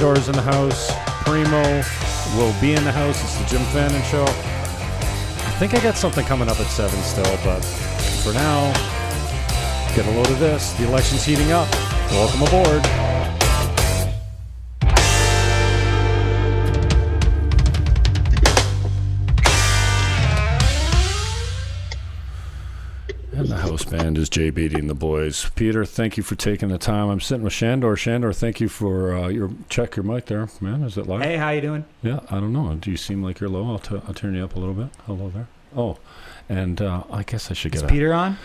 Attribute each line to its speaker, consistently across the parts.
Speaker 1: Sandor's in the house. Primo will be in the house. It's the Jim Fannon Show. I think I got something coming up at 7 still, but for now, get a load of this. The election's heating up. Welcome aboard. And the house band is Jay Beatty and the boys. Peter, thank you for taking the time. I'm sitting with Sandor. Sandor, thank you for your mic there, man. Is it live?
Speaker 2: Hey, how you doing?
Speaker 1: Yeah, I don't know. Do you seem like you're low? I'll turn you up a little bit. Hello there. Oh, and I guess I should get.
Speaker 2: Is Peter on?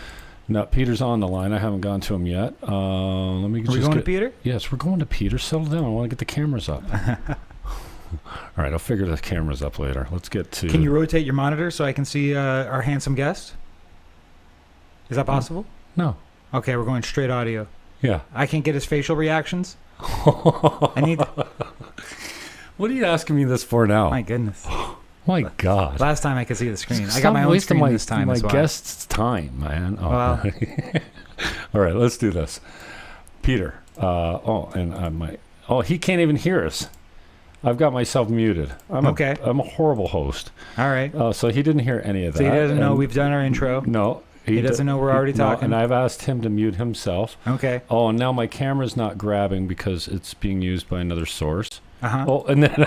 Speaker 1: No, Peter's on the line. I haven't gone to him yet. Let me.
Speaker 2: Are we going to Peter?
Speaker 1: Yes, we're going to Peter. Settle down. I want to get the cameras up. All right, I'll figure the cameras up later. Let's get to.
Speaker 2: Can you rotate your monitor so I can see our handsome guest? Is that possible?
Speaker 1: No.
Speaker 2: Okay, we're going straight audio.
Speaker 1: Yeah.
Speaker 2: I can't get his facial reactions. I need.
Speaker 1: What are you asking me this for now?
Speaker 2: My goodness.
Speaker 1: My God.
Speaker 2: Last time I could see the screen.
Speaker 1: Stop
Speaker 2: I got my own screen
Speaker 1: my,
Speaker 2: this time
Speaker 1: my
Speaker 2: as well.
Speaker 1: guest's time, man. Oh.
Speaker 2: Well.
Speaker 1: All right, let's do this. Peter. He can't even hear us. I've got myself muted. I'm a horrible host.
Speaker 2: All right.
Speaker 1: So he didn't hear any of that.
Speaker 2: So he doesn't know we've done our intro.
Speaker 1: No.
Speaker 2: He doesn't know we're already talking.
Speaker 1: And I've asked him to mute himself.
Speaker 2: Okay.
Speaker 1: Oh, and now my camera's not grabbing because it's being used by another source.
Speaker 2: Uh-huh.
Speaker 1: Oh, and then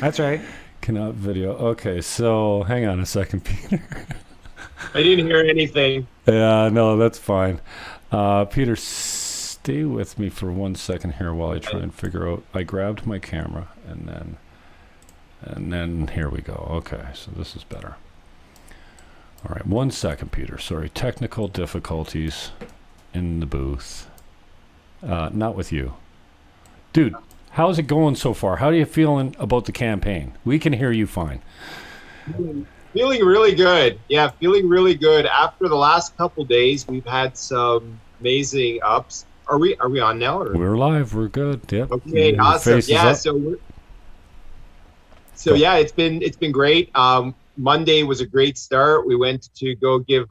Speaker 2: that's right.
Speaker 1: Cannot video. Okay, so hang on a second, Peter.
Speaker 3: I didn't hear anything.
Speaker 1: Yeah, no, that's fine. Peter, stay with me for 1 second here while I try and figure out. I grabbed my camera and then here we go. Okay, so this is better. All right, 1 second, Peter. Sorry, technical difficulties in the booth. Not with you. Dude, how's it going so far? How are you feeling about the campaign? We can hear you fine.
Speaker 3: Feeling really good. Yeah, feeling really good. After the last couple days, we've had some amazing ups. Are we on now? Or?
Speaker 1: We're live. We're good. Yep.
Speaker 3: Okay, awesome. Yeah, so yeah, it's been great. Monday was a great start. We went to go give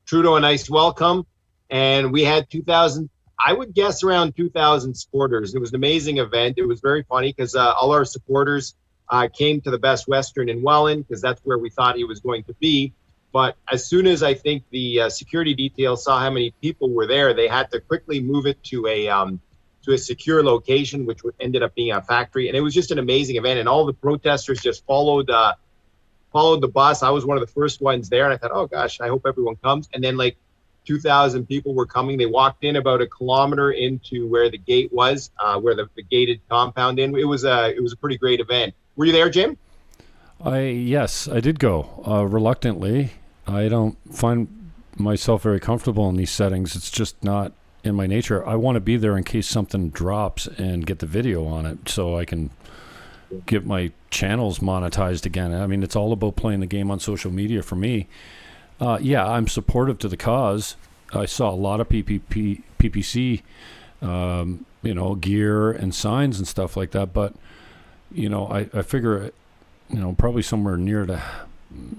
Speaker 3: Trudeau a nice welcome, and we had 2,000, I would guess around 2,000 supporters. It was an amazing event. It was very funny because all our supporters came to the Best Western in Welland because that's where we thought he was going to be. But as soon as I think the security detail saw how many people were there, they had to quickly move it to a secure location, which ended up being a factory. And it was just an amazing event. And all the protesters just followed the bus. I was one of the first ones there, and I thought, oh gosh, I hope everyone comes. And then like 2,000 people were coming. They walked in about a kilometer into where the gate was, where the gated compound in. It was a pretty great event. Were you there, Jim?
Speaker 1: Yes, I did go. Reluctantly. I don't find myself very comfortable in these settings. It's just not in my nature. I want to be there in case something drops and get the video on it so I can get my channels monetized again. I mean, it's all about playing the game on social media for me. Yeah, I'm supportive to the cause. I saw a lot of PPC, gear and signs and stuff like that. But, I figure, probably somewhere near to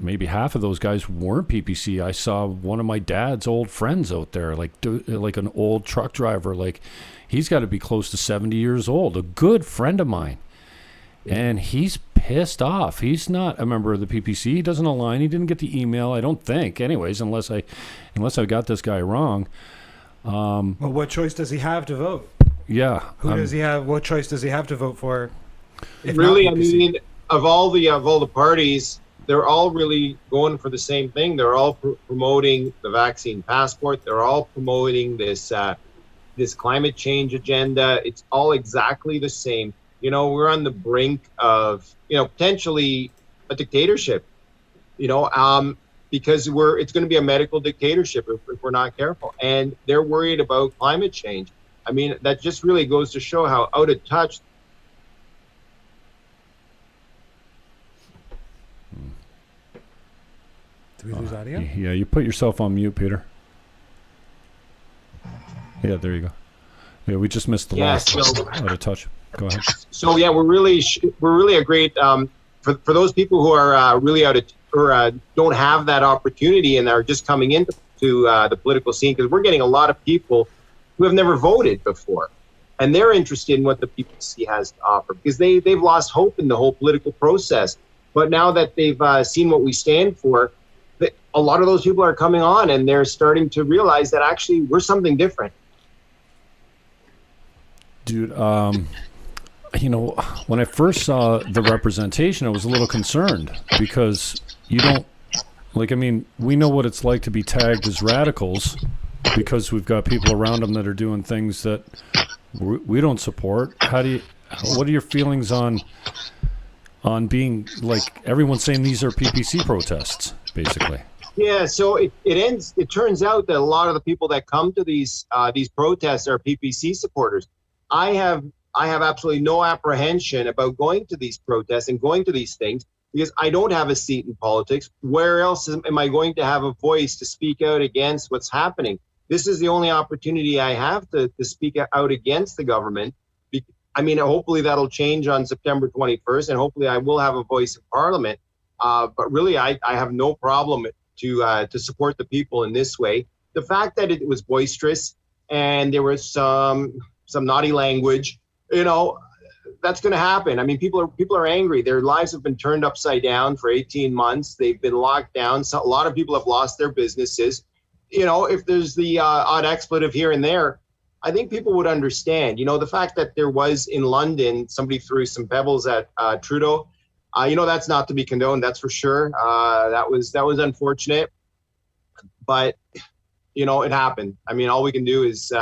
Speaker 1: maybe half of those guys weren't PPC. I saw one of my dad's old friends out there, like an old truck driver. Like, he's got to be close to 70 years old, a good friend of mine. And he's pissed off. He's not a member of the PPC. He doesn't align. He didn't get the email, I don't think. Anyways, unless I got this guy wrong.
Speaker 2: Well, what choice does he have to vote?
Speaker 1: Yeah.
Speaker 2: Who does he have? What choice does he have to vote for?
Speaker 3: Really, I mean, of all the parties, they're all really going for the same thing. They're all promoting the vaccine passport. They're all promoting this climate change agenda. It's all exactly the same. We're on the brink of, potentially a dictatorship, because it's going to be a medical dictatorship if we're not careful. And they're worried about climate change. I mean, that just really goes to show how out of touch.
Speaker 2: Did we lose audio?
Speaker 1: Yeah, you put yourself on mute, Peter. Yeah, there you go. Yeah, we just missed the last out of touch. Go ahead.
Speaker 3: So yeah, we're really a great for those people who are really out of or don't have that opportunity and are just coming into the political scene, because we're getting a lot of people who have never voted before, and they're interested in what the PPC has to offer, because they've lost hope in the whole political process. But now that they've seen what we stand for, a lot of those people are coming on, and they're starting to realize that actually we're something different.
Speaker 1: Dude, you know, when I first saw the representation, I was a little concerned, because you don't, like, I mean, we know what it's like to be tagged as radicals, because we've got people around them that are doing things that we don't support. What are your feelings on being, like, everyone's saying these are PPC protests, basically?
Speaker 3: Yeah, so it turns out that a lot of the people that come to these protests are PPC supporters. I have absolutely no apprehension about going to these protests and going to these things, because I don't have a seat in politics. Where else am I going to have a voice to speak out against what's happening? This is the only opportunity I have to speak out against the government. I mean, hopefully that'll change on September 21st, and hopefully I will have a voice in Parliament. But really, I have no problem to support the people in this way. The fact that it was boisterous and there was some naughty language, you know, that's going to happen. I mean, people are angry. Their lives have been turned upside down for 18 months. They've been locked down. So a lot of people have lost their businesses. You know, if there's the odd expletive here and there, I think people would understand. You know, the fact that there was in London, somebody threw some pebbles at Trudeau, you know, that's not to be condoned, that's for sure. That was unfortunate, but, you know, it happened. I mean, all we can do is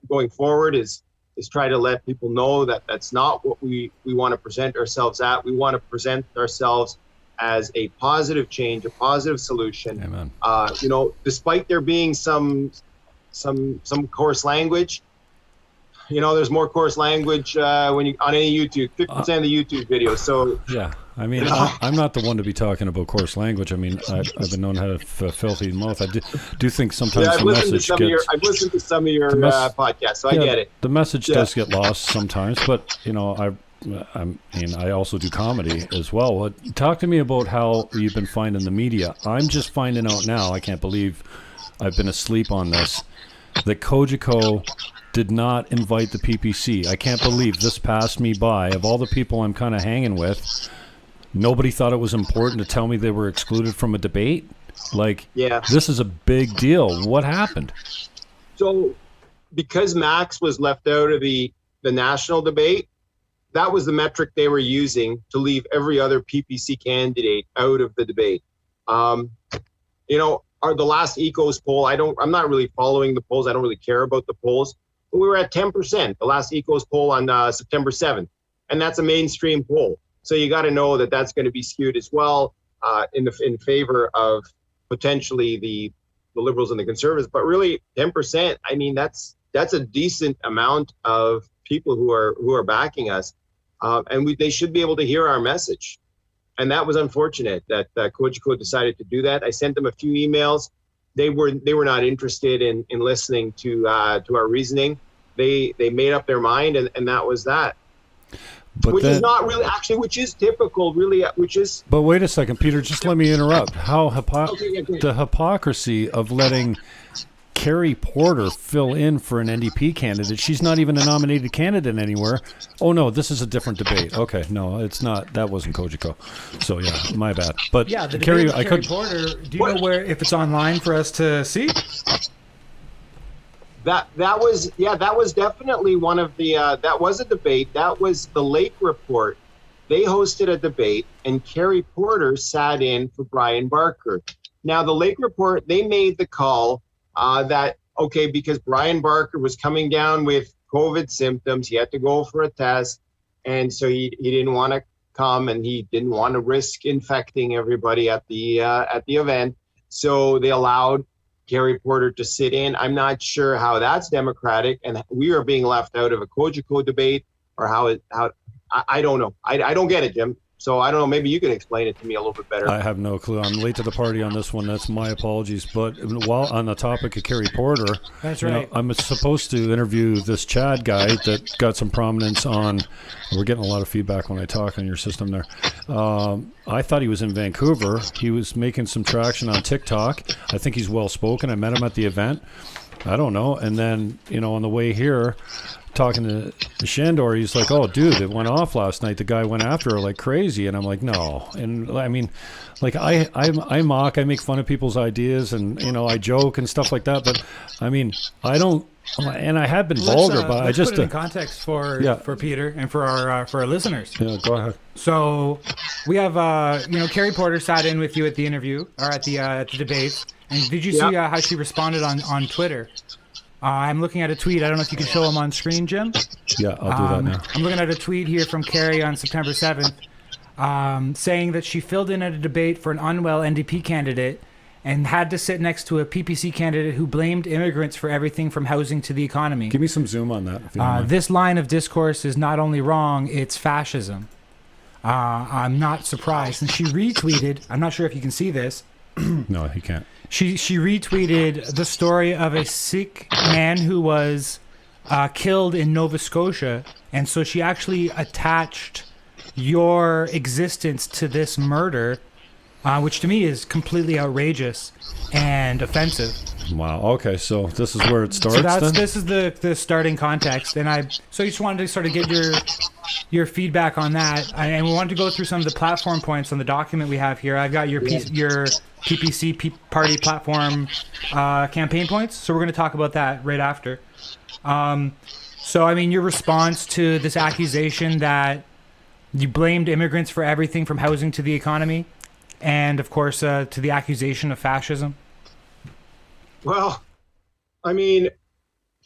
Speaker 3: going forward is try to let people know that that's not what we want to present ourselves at. We want to present ourselves as a positive change, a positive solution.
Speaker 1: Amen.
Speaker 3: You know, despite there being some coarse language, you know, there's more coarse language when you on any YouTube, 50% of the YouTube videos. So
Speaker 1: yeah, I mean, I'm not the one to be talking about coarse language. I mean, I've been known to have a filthy mouth. I do think sometimes the message gets.
Speaker 3: I've listened to some of your podcasts, so I get it.
Speaker 1: The message does get lost sometimes, but you know, I also do comedy as well. Talk to me about how you've been finding the media. I'm just finding out now. I can't believe I've been asleep on this. That Cogeco did not invite the PPC. I can't believe this passed me by. Of all the people I'm kind of hanging with, nobody thought it was important to tell me they were excluded from a debate. Like,
Speaker 3: yeah,
Speaker 1: this is a big deal. What happened?
Speaker 3: So, because Max was left out of the national debate, that was the metric they were using to leave every other PPC candidate out of the debate. You know, the last Ecos poll, I'm not really following the polls. I don't really care about the polls. But we were at 10%, the last Ecos poll on September 7th. And that's a mainstream poll. So you got to know that that's going to be skewed as well in favor of potentially the Liberals and the Conservatives. But really, 10%, I mean, that's a decent amount of people who are backing us. And they should be able to hear our message. And that was unfortunate that Cogeco decided to do that. I sent them a few emails. They were not interested in listening to our reasoning. They made up their mind, and that was that.
Speaker 1: But
Speaker 3: which is not really, actually, which is typical, really, which is...
Speaker 1: But wait a second, Peter, just let me interrupt. The hypocrisy of letting Carrie Porter fill in for an NDP candidate. She's not even a nominated candidate anywhere. Oh, no, this is a different debate. Okay, no, it's not. That wasn't Cogeco. So, yeah, my bad. But
Speaker 2: yeah, the
Speaker 1: Carrie,
Speaker 2: debate with Carrie Porter, do you know where, if it's online for us to see?
Speaker 3: That was definitely one of the, that was a debate. That was the Lake Report. They hosted a debate, and Carrie Porter sat in for Brian Barker. Now, the Lake Report, they made the call that, okay, because Brian Barker was coming down with COVID symptoms, he had to go for a test, and so he didn't want to come, and he didn't want to risk infecting everybody at the event. So they allowed Carrie Porter to sit in. I'm not sure how that's democratic, and we are being left out of a Cogeco debate, or how I don't know. I don't get it, Jim. So I don't know. Maybe you can explain it to me a little bit better.
Speaker 1: I have no clue. I'm late to the party on this one. That's my apologies. But while on the topic of Carrie Porter,
Speaker 2: that's right.
Speaker 1: I'm supposed to interview this Chad guy that got some prominence on. We're getting a lot of feedback when I talk on your system there. I thought he was in Vancouver. He was making some traction on TikTok. I think he's well spoken. I met him at the event. I don't know. And then, on the way here, talking to Sandor, he's like, "Oh, dude, it went off last night. The guy went after her like crazy," and I'm like, "No." And I mean, like I mock, I make fun of people's ideas, and I joke and stuff like that. But I mean, I don't, and I have been vulgar, but I just
Speaker 2: put it in context for Peter and for our listeners.
Speaker 1: Yeah, go ahead.
Speaker 2: So we have Carrie Porter sat in with you at the interview or at the debate, and did you see how she responded on Twitter? I'm looking at a tweet. I don't know if you can show them on screen, Jim.
Speaker 1: Yeah, I'll do that now.
Speaker 2: I'm looking at a tweet here from Carrie on September 7th, saying that she filled in at a debate for an unwell NDP candidate and had to sit next to a PPC candidate who blamed immigrants for everything from housing to the economy.
Speaker 1: Give me some zoom on that. If you don't mind.
Speaker 2: This line of discourse is not only wrong, it's fascism. I'm not surprised. And she retweeted, I'm not sure if you can see this.
Speaker 1: No, he can't.
Speaker 2: She retweeted the story of a Sikh man who was killed in Nova Scotia, and so she actually attached your existence to this murder, which to me is completely outrageous and offensive.
Speaker 1: Wow. Okay, so this is where it starts.
Speaker 2: So this is the starting context, and I just wanted to sort of get your feedback on that, and we wanted to go through some of the platform points on the document we have here. I've got your PPC party platform campaign points, so we're going to talk about that right after. So I mean, your response to this accusation that you blamed immigrants for everything from housing to the economy, and of course to the accusation of fascism.
Speaker 3: Well, I mean,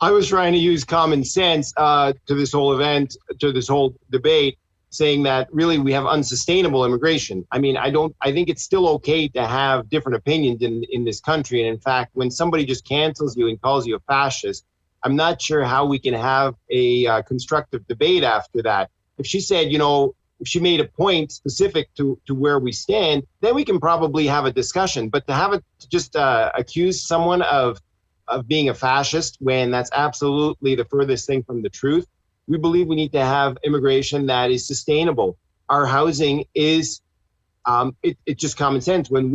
Speaker 3: I was trying to use common sense to this whole event, to this whole debate, saying that really we have unsustainable immigration. I mean, I think it's still okay to have different opinions in this country. And in fact, when somebody just cancels you and calls you a fascist, I'm not sure how we can have a constructive debate after that. If she said, if she made a point specific to where we stand, then we can probably have a discussion. But to have it just accuse someone of being a fascist when that's absolutely the furthest thing from the truth, we believe we need to have immigration that is sustainable. Our housing is, it's just common sense. When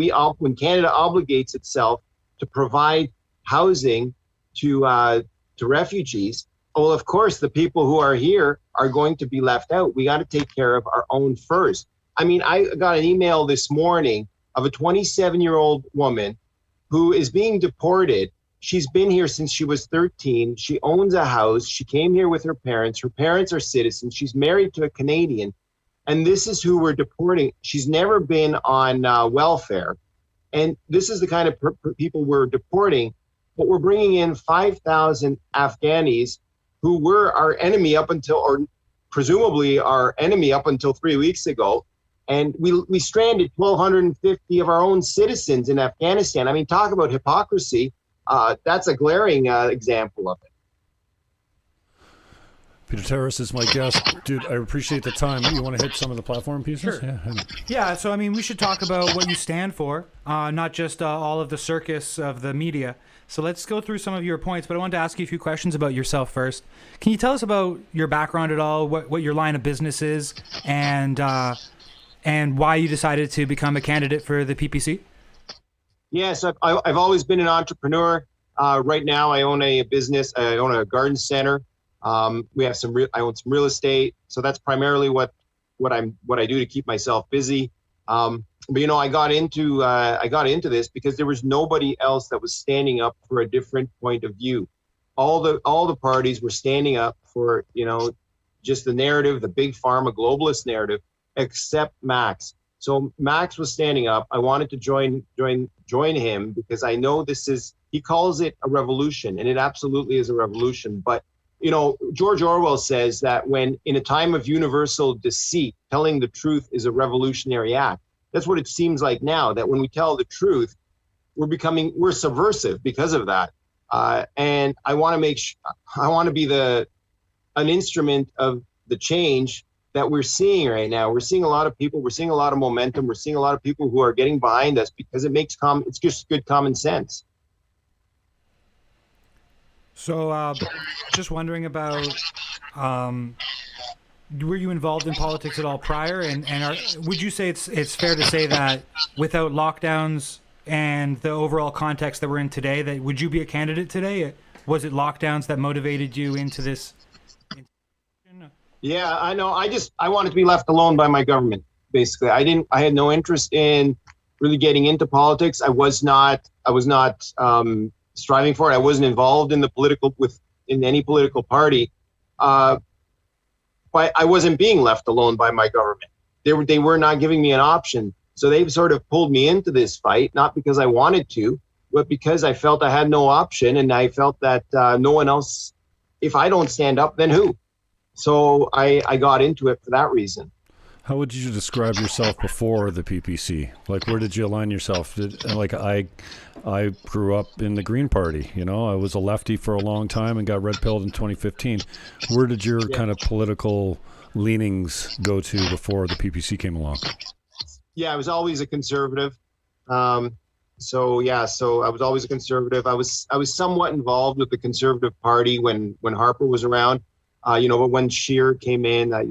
Speaker 3: Canada obligates itself to provide housing to refugees, well, of course, the people who are here are going to be left out. We got to take care of our own first. I mean, I got an email this morning of a 27-year-old woman who is being deported. She's been here since she was 13. She owns a house. She came here with her parents. Her parents are citizens. She's married to a Canadian. And this is who we're deporting. She's never been on welfare. And this is the kind of people we're deporting. But we're bringing in 5,000 Afghanis who were our enemy up until, or presumably our enemy up until 3 weeks ago. And we stranded 1,250 of our own citizens in Afghanistan. I mean, talk about hypocrisy. That's a glaring example of it.
Speaker 1: Peter Terrace is my guest. Dude, I appreciate the time. You want to hit some of the platform pieces?
Speaker 2: Sure. Yeah, so I mean, we should talk about what you stand for, not just all of the circus of the media. So let's go through some of your points, but I wanted to ask you a few questions about yourself first. Can you tell us about your background at all, what your line of business is, and why you decided to become a candidate for the PPC?
Speaker 3: Yes, I've always been an entrepreneur. Right now, I own a business. I own a garden center. We have I own some real estate. So that's primarily what I do to keep myself busy. But I got into this because there was nobody else that was standing up for a different point of view. All the parties were standing up for just the narrative, the big pharma globalist narrative, except Max. So Max was standing up. I wanted to join him because I know he calls it a revolution, and it absolutely is a revolution. But George Orwell says that when in a time of universal deceit, telling the truth is a revolutionary act. That's what it seems like now, that when we tell the truth, we're subversive because of that. And I want to be an instrument of the change that we're seeing right now. We're seeing a lot of people, we're seeing a lot of momentum, we're seeing a lot of people who are getting behind us because it's just good common sense.
Speaker 2: So just wondering about, were you involved in politics at all prior? And would you say it's fair to say that without lockdowns and the overall context that we're in today, that would you be a candidate today? Was it lockdowns that motivated you into this
Speaker 3: Yeah, I know. I wanted to be left alone by my government. Basically, I had no interest in really getting into politics. I was not striving for it. I wasn't involved in in any political party. But I wasn't being left alone by my government. They were not giving me an option. So they've sort of pulled me into this fight, not because I wanted to, but because I felt I had no option, and I felt that no one else, if I don't stand up, then who? So I got into it for that reason.
Speaker 1: How would you describe yourself before the PPC? Like, where did you align yourself? I grew up in the Green Party. You know, I was a lefty for a long time and got red-pilled in 2015. Where did your kind of political leanings go to before the PPC came along?
Speaker 3: Yeah, I was always a conservative. So I was always a conservative. I was somewhat involved with the Conservative Party when Harper was around. But when Scheer came in, I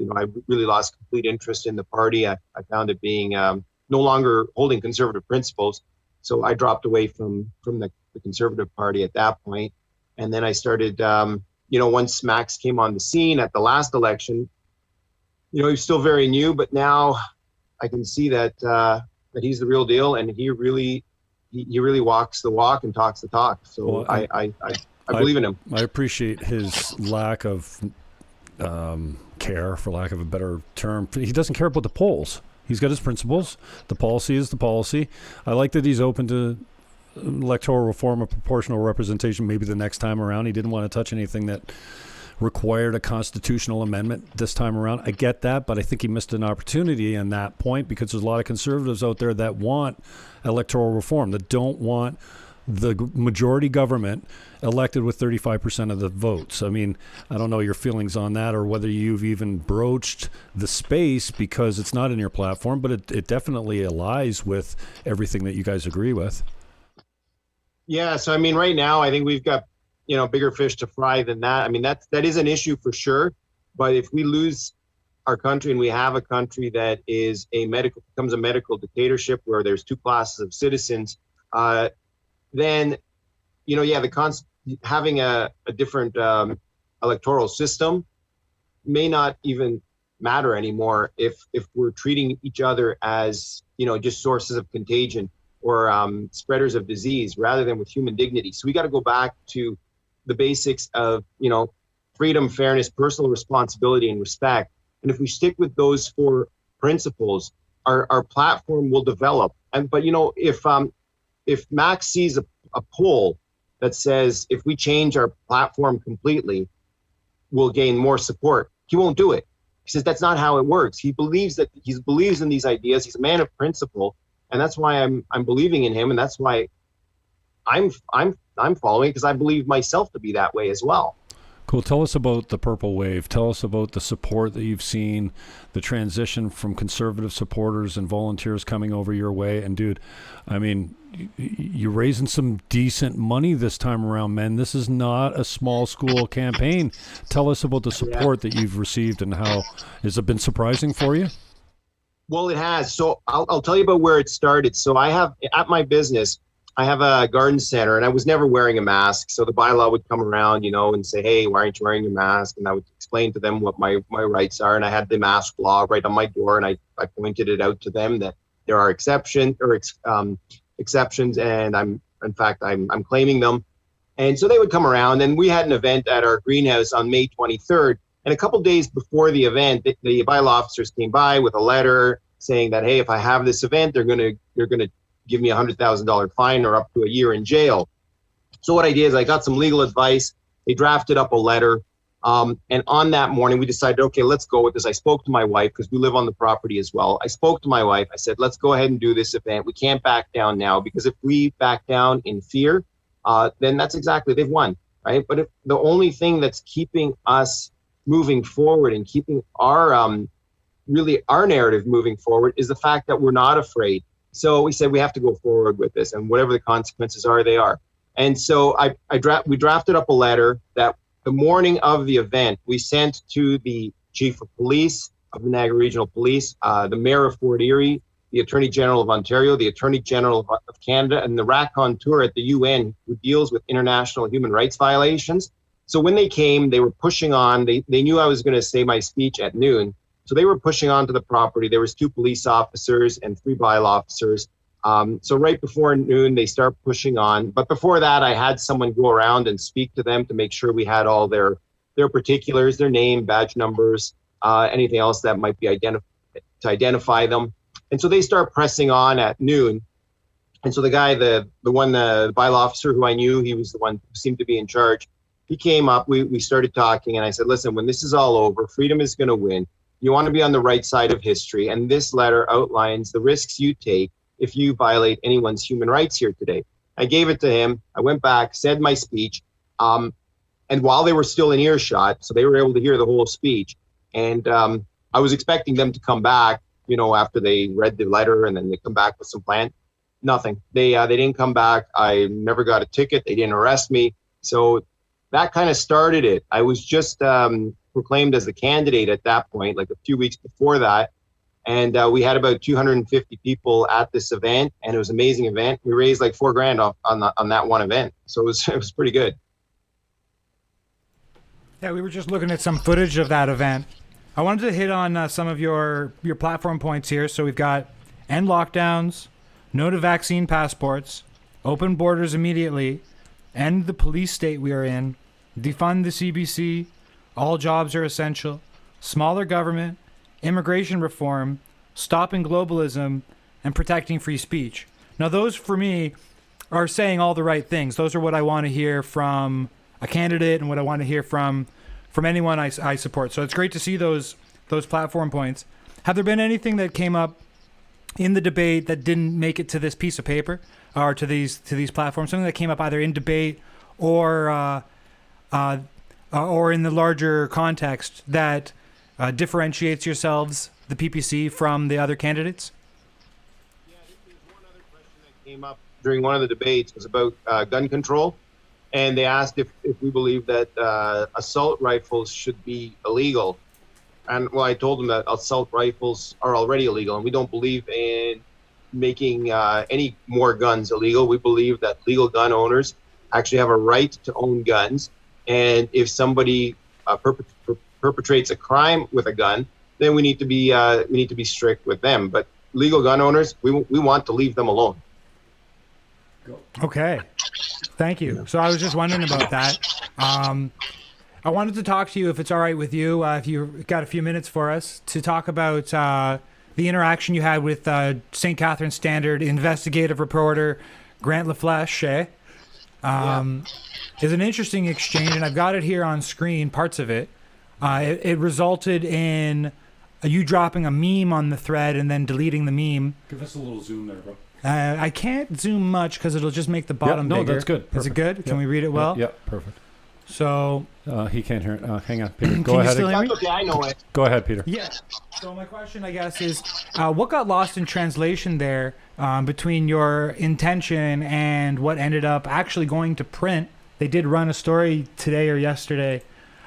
Speaker 3: really lost complete interest in the party. I found it being no longer holding conservative principles. So I dropped away from the Conservative Party at that point. And then I started, once Max came on the scene at the last election, he was still very new, but now I can see that he's the real deal, and he really walks the walk and talks the talk. So I believe in him.
Speaker 1: I appreciate his lack of care, for lack of a better term. He doesn't care about the polls. He's got his principles. The policy is the policy. I like that he's open to electoral reform or proportional representation maybe the next time around. He didn't want to touch anything that required a constitutional amendment this time around. I get that, but I think he missed an opportunity on that point, because there's a lot of conservatives out there that want electoral reform, that don't want the majority government elected with 35% of the votes. I mean, I don't know your feelings on that, or whether you've even broached the space, because it's not in your platform, but it definitely allies with everything that you guys agree with.
Speaker 3: Yeah, so I mean, right now I think we've got bigger fish to fry than that. I mean, that is an issue for sure. But if we lose our country, and we have a country that becomes a medical dictatorship where there's two classes of citizens, then having a different electoral system may not even matter anymore if we're treating each other as just sources of contagion or spreaders of disease, rather than with human dignity. So we got to go back to the basics of freedom, fairness, personal responsibility, and respect. And if we stick with those four principles, our platform will develop. But if Max sees a poll that says if we change our platform completely, we'll gain more support, he won't do it. He says that's not how it works. He believes in these ideas. He's a man of principle, and that's why I'm believing in him, and that's why I'm following, because I believe myself to be that way as well.
Speaker 1: Cool. Tell us about the Purple Wave. Tell us about the support that you've seen, the transition from conservative supporters and volunteers coming over your way. And dude, I mean, you're raising some decent money this time around, man. This is not a small school campaign. Tell us about the support that you've received, and how has it been surprising for you?
Speaker 3: Well, it has. So I'll tell you about where it started. So I have, at my business, I have a garden center, and I was never wearing a mask. So the bylaw would come around, and say, hey, why aren't you wearing your mask? And I would explain to them what my rights are. And I had the mask law right on my door, and I pointed it out to them that there are exceptions, and I'm claiming them. And so they would come around, and we had an event at our greenhouse on May 23rd. And a couple days before the event, the bylaw officers came by with a letter saying that, hey, if I have this event, they're gonna give me $100,000 fine or up to a year in jail. So what I did is I got some legal advice. They drafted up a letter. And on that morning, we decided, okay, let's go with this. I spoke to my wife, because we live on the property as well. I spoke to my wife. I said, let's go ahead and do this event. We can't back down now, because if we back down in fear, then that's exactly, they've won, right? But if the only thing that's keeping us moving forward and keeping our narrative moving forward is the fact that we're not afraid. So we said we have to go forward with this, and whatever the consequences are, they are. And so we drafted up a letter that the morning of the event, we sent to the Chief of Police of the Niagara Regional Police, the Mayor of Fort Erie, the Attorney General of Ontario, the Attorney General of Canada, and the raconteur at the UN who deals with international human rights violations. So when they came, they were pushing on. They knew I was going to say my speech at noon. So they were pushing onto the property. There was 2 police officers and 3 bylaw officers. So right before noon, they start pushing on. But before that, I had someone go around and speak to them to make sure we had all their particulars, their name, badge numbers, anything else that might be to identify them. And so they start pressing on at noon. And so the guy, the bylaw officer who I knew, he was the one who seemed to be in charge. He came up, we started talking, and I said, listen, when this is all over, freedom is going to win. You want to be on the right side of history. And this letter outlines the risks you take if you violate anyone's human rights here today. I gave it to him. I went back, said my speech. And while they were still in earshot, so they were able to hear the whole speech. And I was expecting them to come back, after they read the letter, and then they come back with some plan. Nothing. They didn't come back. I never got a ticket. They didn't arrest me. So that kind of started it. I was just proclaimed as the candidate at that point, like a few weeks before that. And we had about 250 people at this event, and it was an amazing event. We raised like $4,000 on that one event. So it was pretty good.
Speaker 2: Yeah, we were just looking at some footage of that event. I wanted to hit on some of your platform points here. So we've got end lockdowns, no to vaccine passports, open borders immediately, end the police state we are in, defund the CBC, all jobs are essential, smaller government, immigration reform, stopping globalism, and protecting free speech. Now, those for me are saying all the right things. Those are what I want to hear from a candidate and what I want to hear from anyone I support. So it's great to see those platform points. Have there been anything that came up in the debate that didn't make it to this piece of paper or to these platforms? Something that came up either in debate or in the larger context that differentiates yourselves, the PPC, from the other candidates?
Speaker 3: Yeah, there's one other question that came up during one of the debates was about gun control. And they asked if we believe that assault rifles should be illegal. And well, I told them that assault rifles are already illegal, and we don't believe in making any more guns illegal. We believe that legal gun owners actually have a right to own guns. And if somebody perpetrates a crime with a gun, then we need to be strict with them. But legal gun owners, we want to leave them alone.
Speaker 2: Okay. Thank you. So I was just wondering about that. I wanted to talk to you, if it's all right with you, if you've got a few minutes for us, to talk about the interaction you had with St. Catharines Standard investigative reporter Grant LaFlèche. It's an interesting exchange, and I've got it here on screen, parts of it. It resulted in you dropping a meme on the thread and then deleting the meme.
Speaker 1: Give us a little zoom there, bro.
Speaker 2: I can't zoom much because it'll just make the bottom bigger.
Speaker 1: No, that's good. Perfect.
Speaker 2: Is it good? Can we read it well?
Speaker 1: Yeah, perfect.
Speaker 2: So
Speaker 1: he can't hear it. Hang on, Peter. Go ahead.
Speaker 3: Okay, I know it.
Speaker 1: Go ahead, Peter.
Speaker 2: Yeah. So my question, I guess, is what got lost in translation there between your intention and what ended up actually going to print? They did run a story today or yesterday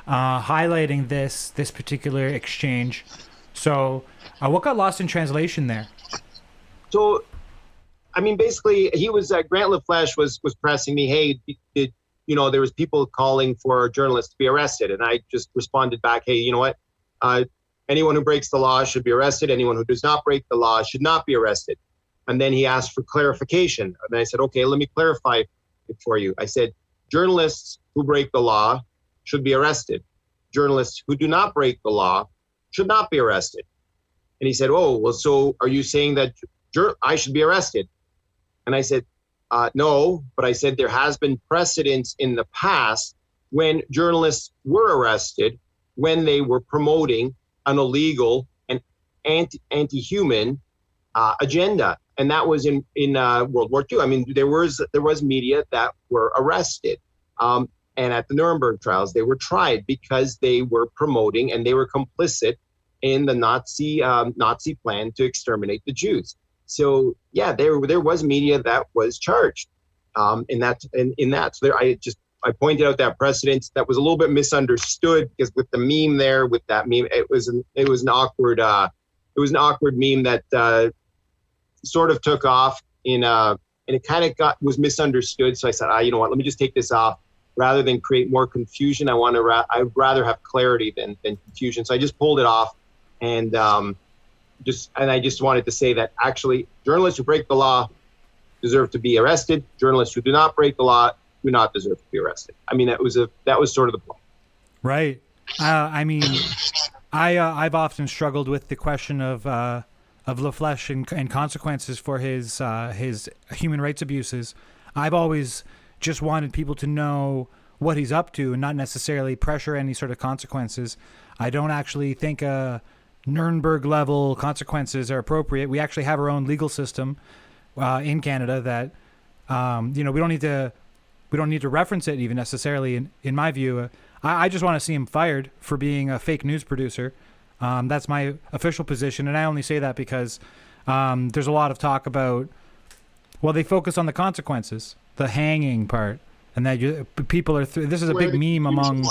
Speaker 2: highlighting this particular exchange. So what got lost in translation there?
Speaker 3: So, I mean, basically, he was Grant LaFlèche was pressing me. Hey, there was people calling for journalists to be arrested, and I just responded back, hey, you know what? Anyone who breaks the law should be arrested. Anyone who does not break the law should not be arrested. And then he asked for clarification, and I said, okay, let me clarify it for you. I said, journalists who break the law should be arrested. Journalists who do not break the law should not be arrested. And he said, oh, well, so are you saying that I should be arrested? And I said, no, but I said there has been precedence in the past when journalists were arrested when they were promoting an illegal and anti-human agenda. And that was in World War II. I mean, there was media that were arrested. And at the Nuremberg trials, they were tried because they were promoting and they were complicit in the Nazi plan to exterminate the Jews. So yeah, there was media that was charged in that. So there, I pointed out that precedent that was a little bit misunderstood because with the meme there, with that meme, it was an awkward meme that sort of took off and it kind of was misunderstood. So I said, you know what, let me just take this off. rather than create more confusion. I'd rather have clarity than confusion. So I just pulled it off, and I just wanted to say that actually journalists who break the law deserve to be arrested. Journalists who do not break the law do not deserve to be arrested. I mean, that was sort of the point.
Speaker 2: Right. I mean, I've often struggled with the question of LaFlèche and consequences for his human rights abuses. I've always just wanted people to know what he's up to and not necessarily pressure any sort of consequences. I don't actually think Nuremberg level consequences are appropriate. We actually have our own legal system in Canada that we don't need to reference it even necessarily. In my view, I just want to see him fired for being a fake news producer. That's my official position, and I only say that because there's a lot of talk about, well, they focus on the consequences, the hanging part, and that people are. This is a big meme among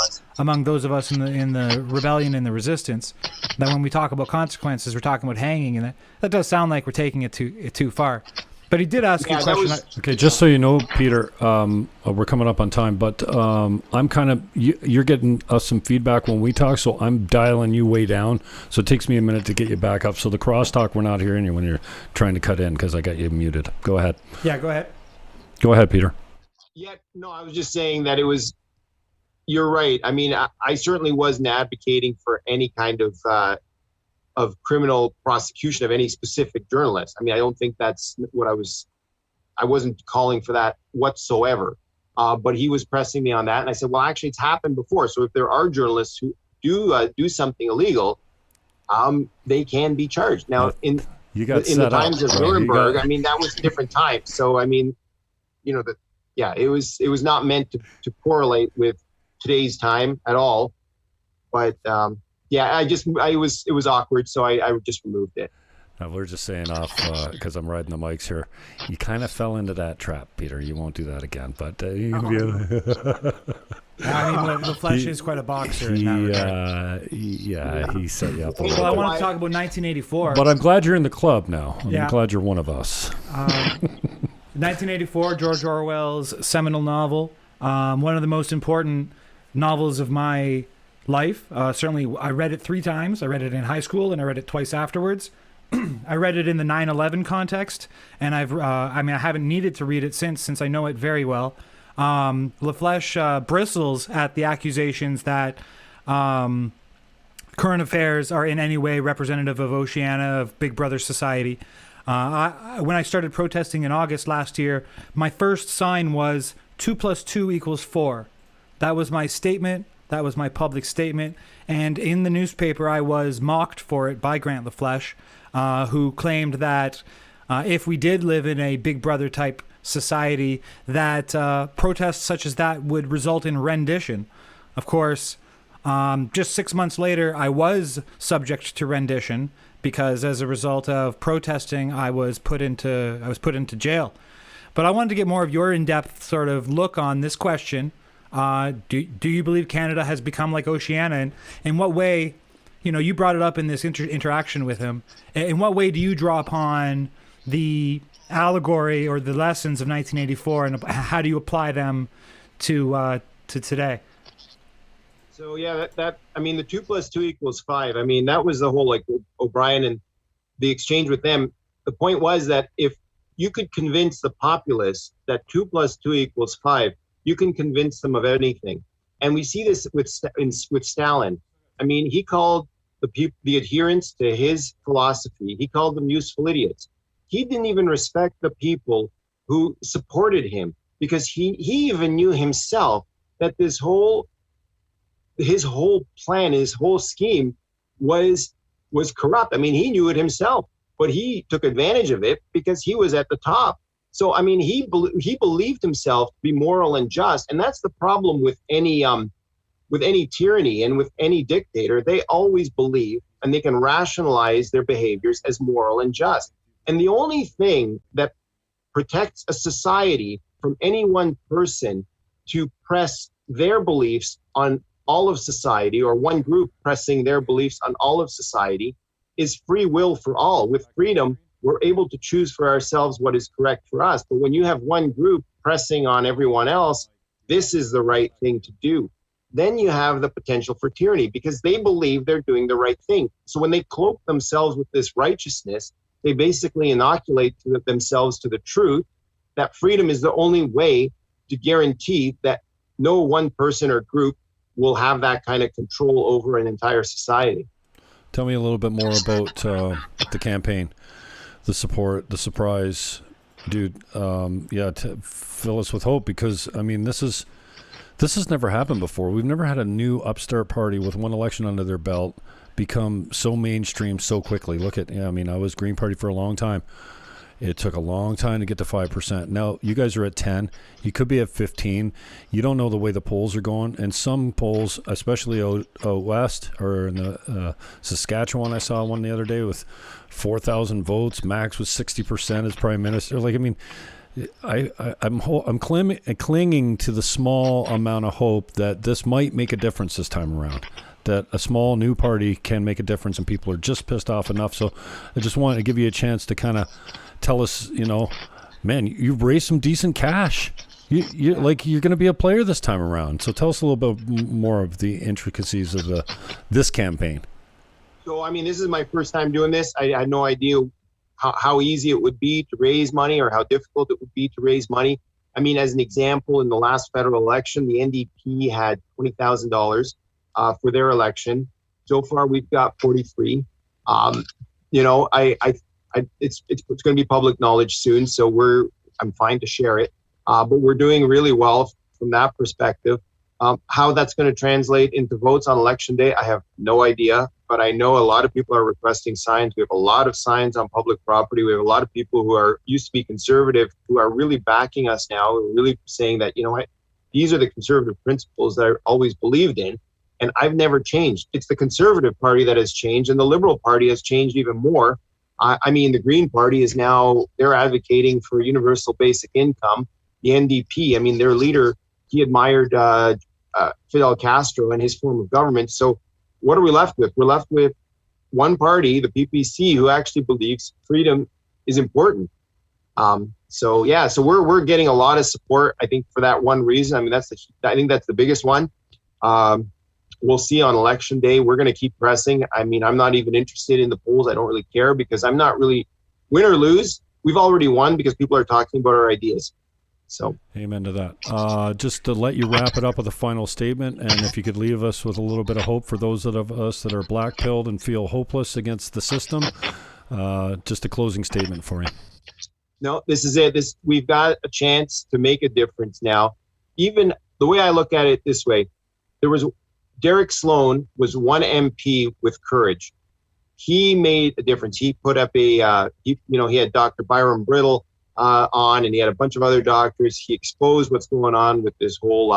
Speaker 2: those of us in the rebellion and the resistance. That when we talk about consequences, we're talking about hanging, and that does sound like we're taking it too far. But he did ask you a question.
Speaker 1: Okay, just so you know, Peter, we're coming up on time, but I'm kind of, you're getting us some feedback when we talk, so I'm dialing you way down. So it takes me a minute to get you back up. So the crosstalk, we're not hearing you when you're trying to cut in because I got you muted. Go ahead.
Speaker 2: Yeah, go ahead.
Speaker 1: Go ahead, Peter.
Speaker 3: Yeah, no, I was just saying that you're right. I mean, I certainly wasn't advocating for any kind of criminal prosecution of any specific journalist. I mean, I don't think that's what I wasn't calling for that whatsoever. But he was pressing me on that. And I said, well, actually it's happened before. So if there are journalists who do something illegal, they can be charged. Now in the times of Nuremberg, I mean, that was a different time. So, I mean, it was not meant to correlate with today's time at all. But, it was awkward, so I just removed it.
Speaker 1: Now, we're just saying off because I'm riding the mics here. You kind of fell into that trap, Peter. You won't do that again. But
Speaker 2: I mean, LaFlèche is quite a boxer. He
Speaker 1: set you up.
Speaker 2: Well, I want to talk about 1984.
Speaker 1: But I'm glad you're in the club now. I'm glad you're one of us.
Speaker 2: 1984, George Orwell's seminal novel. One of the most important novels of my life. Certainly, I read it 3 times. I read it in high school, and I read it twice afterwards. I read it in the 9/11 context, and I haven't needed to read it since I know it very well. LaFlèche bristles at the accusations that current affairs are in any way representative of Oceania, of Big Brother society. When I started protesting in August last year, my first sign was 2 + 2 = 4. That was my statement. That was my public statement. And in the newspaper, I was mocked for it by Grant LaFlèche, who claimed that if we did live in a Big Brother type society, that protests such as that would result in rendition. Of course, just 6 months later, I was subject to rendition because as a result of protesting, I was put into jail. But I wanted to get more of your in-depth sort of look on this question. Do you believe Canada has become like Oceania? And in what way, you brought it up in this interaction with him. In what way do you draw upon the allegory or the lessons of 1984, and how do you apply them to today?
Speaker 3: So I mean, the 2 + 2 = 5. I mean, that was the whole O'Brien and the exchange with them. The point was that if you could convince the populace that 2 + 2 = 5, you can convince them of anything. And we see this with Stalin. I mean, he called the adherents to his philosophy, he called them useful idiots. He didn't even respect the people who supported him because he even knew himself that his whole plan, his whole scheme was corrupt. I mean, he knew it himself, but he took advantage of it because he was at the top. So, I mean, he believed himself to be moral and just, and that's the problem with any tyranny and with any dictator. They always believe, and they can rationalize their behaviors as moral and just. And the only thing that protects a society from any one person to press their beliefs on all of society, or one group pressing their beliefs on all of society, is free will for all. With freedom, we're able to choose for ourselves what is correct for us. But when you have one group pressing on everyone else, this is the right thing to do, then you have the potential for tyranny because they believe they're doing the right thing. So when they cloak themselves with this righteousness, they basically inoculate themselves to the truth that freedom is the only way to guarantee that no one person or group will have that kind of control over an entire society.
Speaker 1: Tell me a little bit more about the campaign, the support, the surprise, dude. Fill us with hope because, I mean, this has never happened before. We've never had a new upstart party with one election under their belt become so mainstream so quickly. Look at, I mean, I was Green Party for a long time. It took a long time to get to 5%. Now, you guys are at 10. You could be at 15. You don't know the way the polls are going. And some polls, especially out west or in the Saskatchewan, I saw one the other day with 4,000 votes. Max was 60% as prime minister. Like, I mean, I'm clinging to the small amount of hope that this might make a difference this time around, that a small new party can make a difference and people are just pissed off enough. So I just wanted to give you a chance to kind of tell us, man, you've raised some decent cash. You're going to be a player this time around. So tell us a little bit more of the intricacies of this campaign.
Speaker 3: So, I mean, this is my first time doing this. I had no idea how easy it would be to raise money or how difficult it would be to raise money. I mean, as an example, in the last federal election, the NDP had $20,000 for their election. So far, we've got 43. It's going to be public knowledge soon, so I'm fine to share it. But we're doing really well from that perspective. How that's going to translate into votes on election day, I have no idea. But I know a lot of people are requesting signs. We have a lot of signs on public property. We have a lot of people who used to be conservative who are really backing us now, really saying that, these are the conservative principles that I always believed in. And I've never changed. It's the Conservative Party that has changed, and the Liberal Party has changed even more. I mean, the Green Party is now, they're advocating for universal basic income. The NDP, I mean, their leader, he admired Fidel Castro and his form of government. So what are we left with? We're left with one party, the PPC, who actually believes freedom is important. So we're getting a lot of support, I think, for that one reason. I mean, I think that's the biggest one. We'll see on election day. We're going to keep pressing. I mean, I'm not even interested in the polls. I don't really care because I'm not really win or lose. We've already won because people are talking about our ideas. So,
Speaker 1: amen to that. Just to let you wrap it up with a final statement, and if you could leave us with a little bit of hope for those of us that are black-pilled and feel hopeless against the system, just a closing statement for you.
Speaker 3: No, this is it. We've got a chance to make a difference now. Even the way I look at it this way, Derek Sloan was one MP with courage. He made a difference. He put up he had Dr. Byron Brittle on, and he had a bunch of other doctors. He exposed what's going on with this whole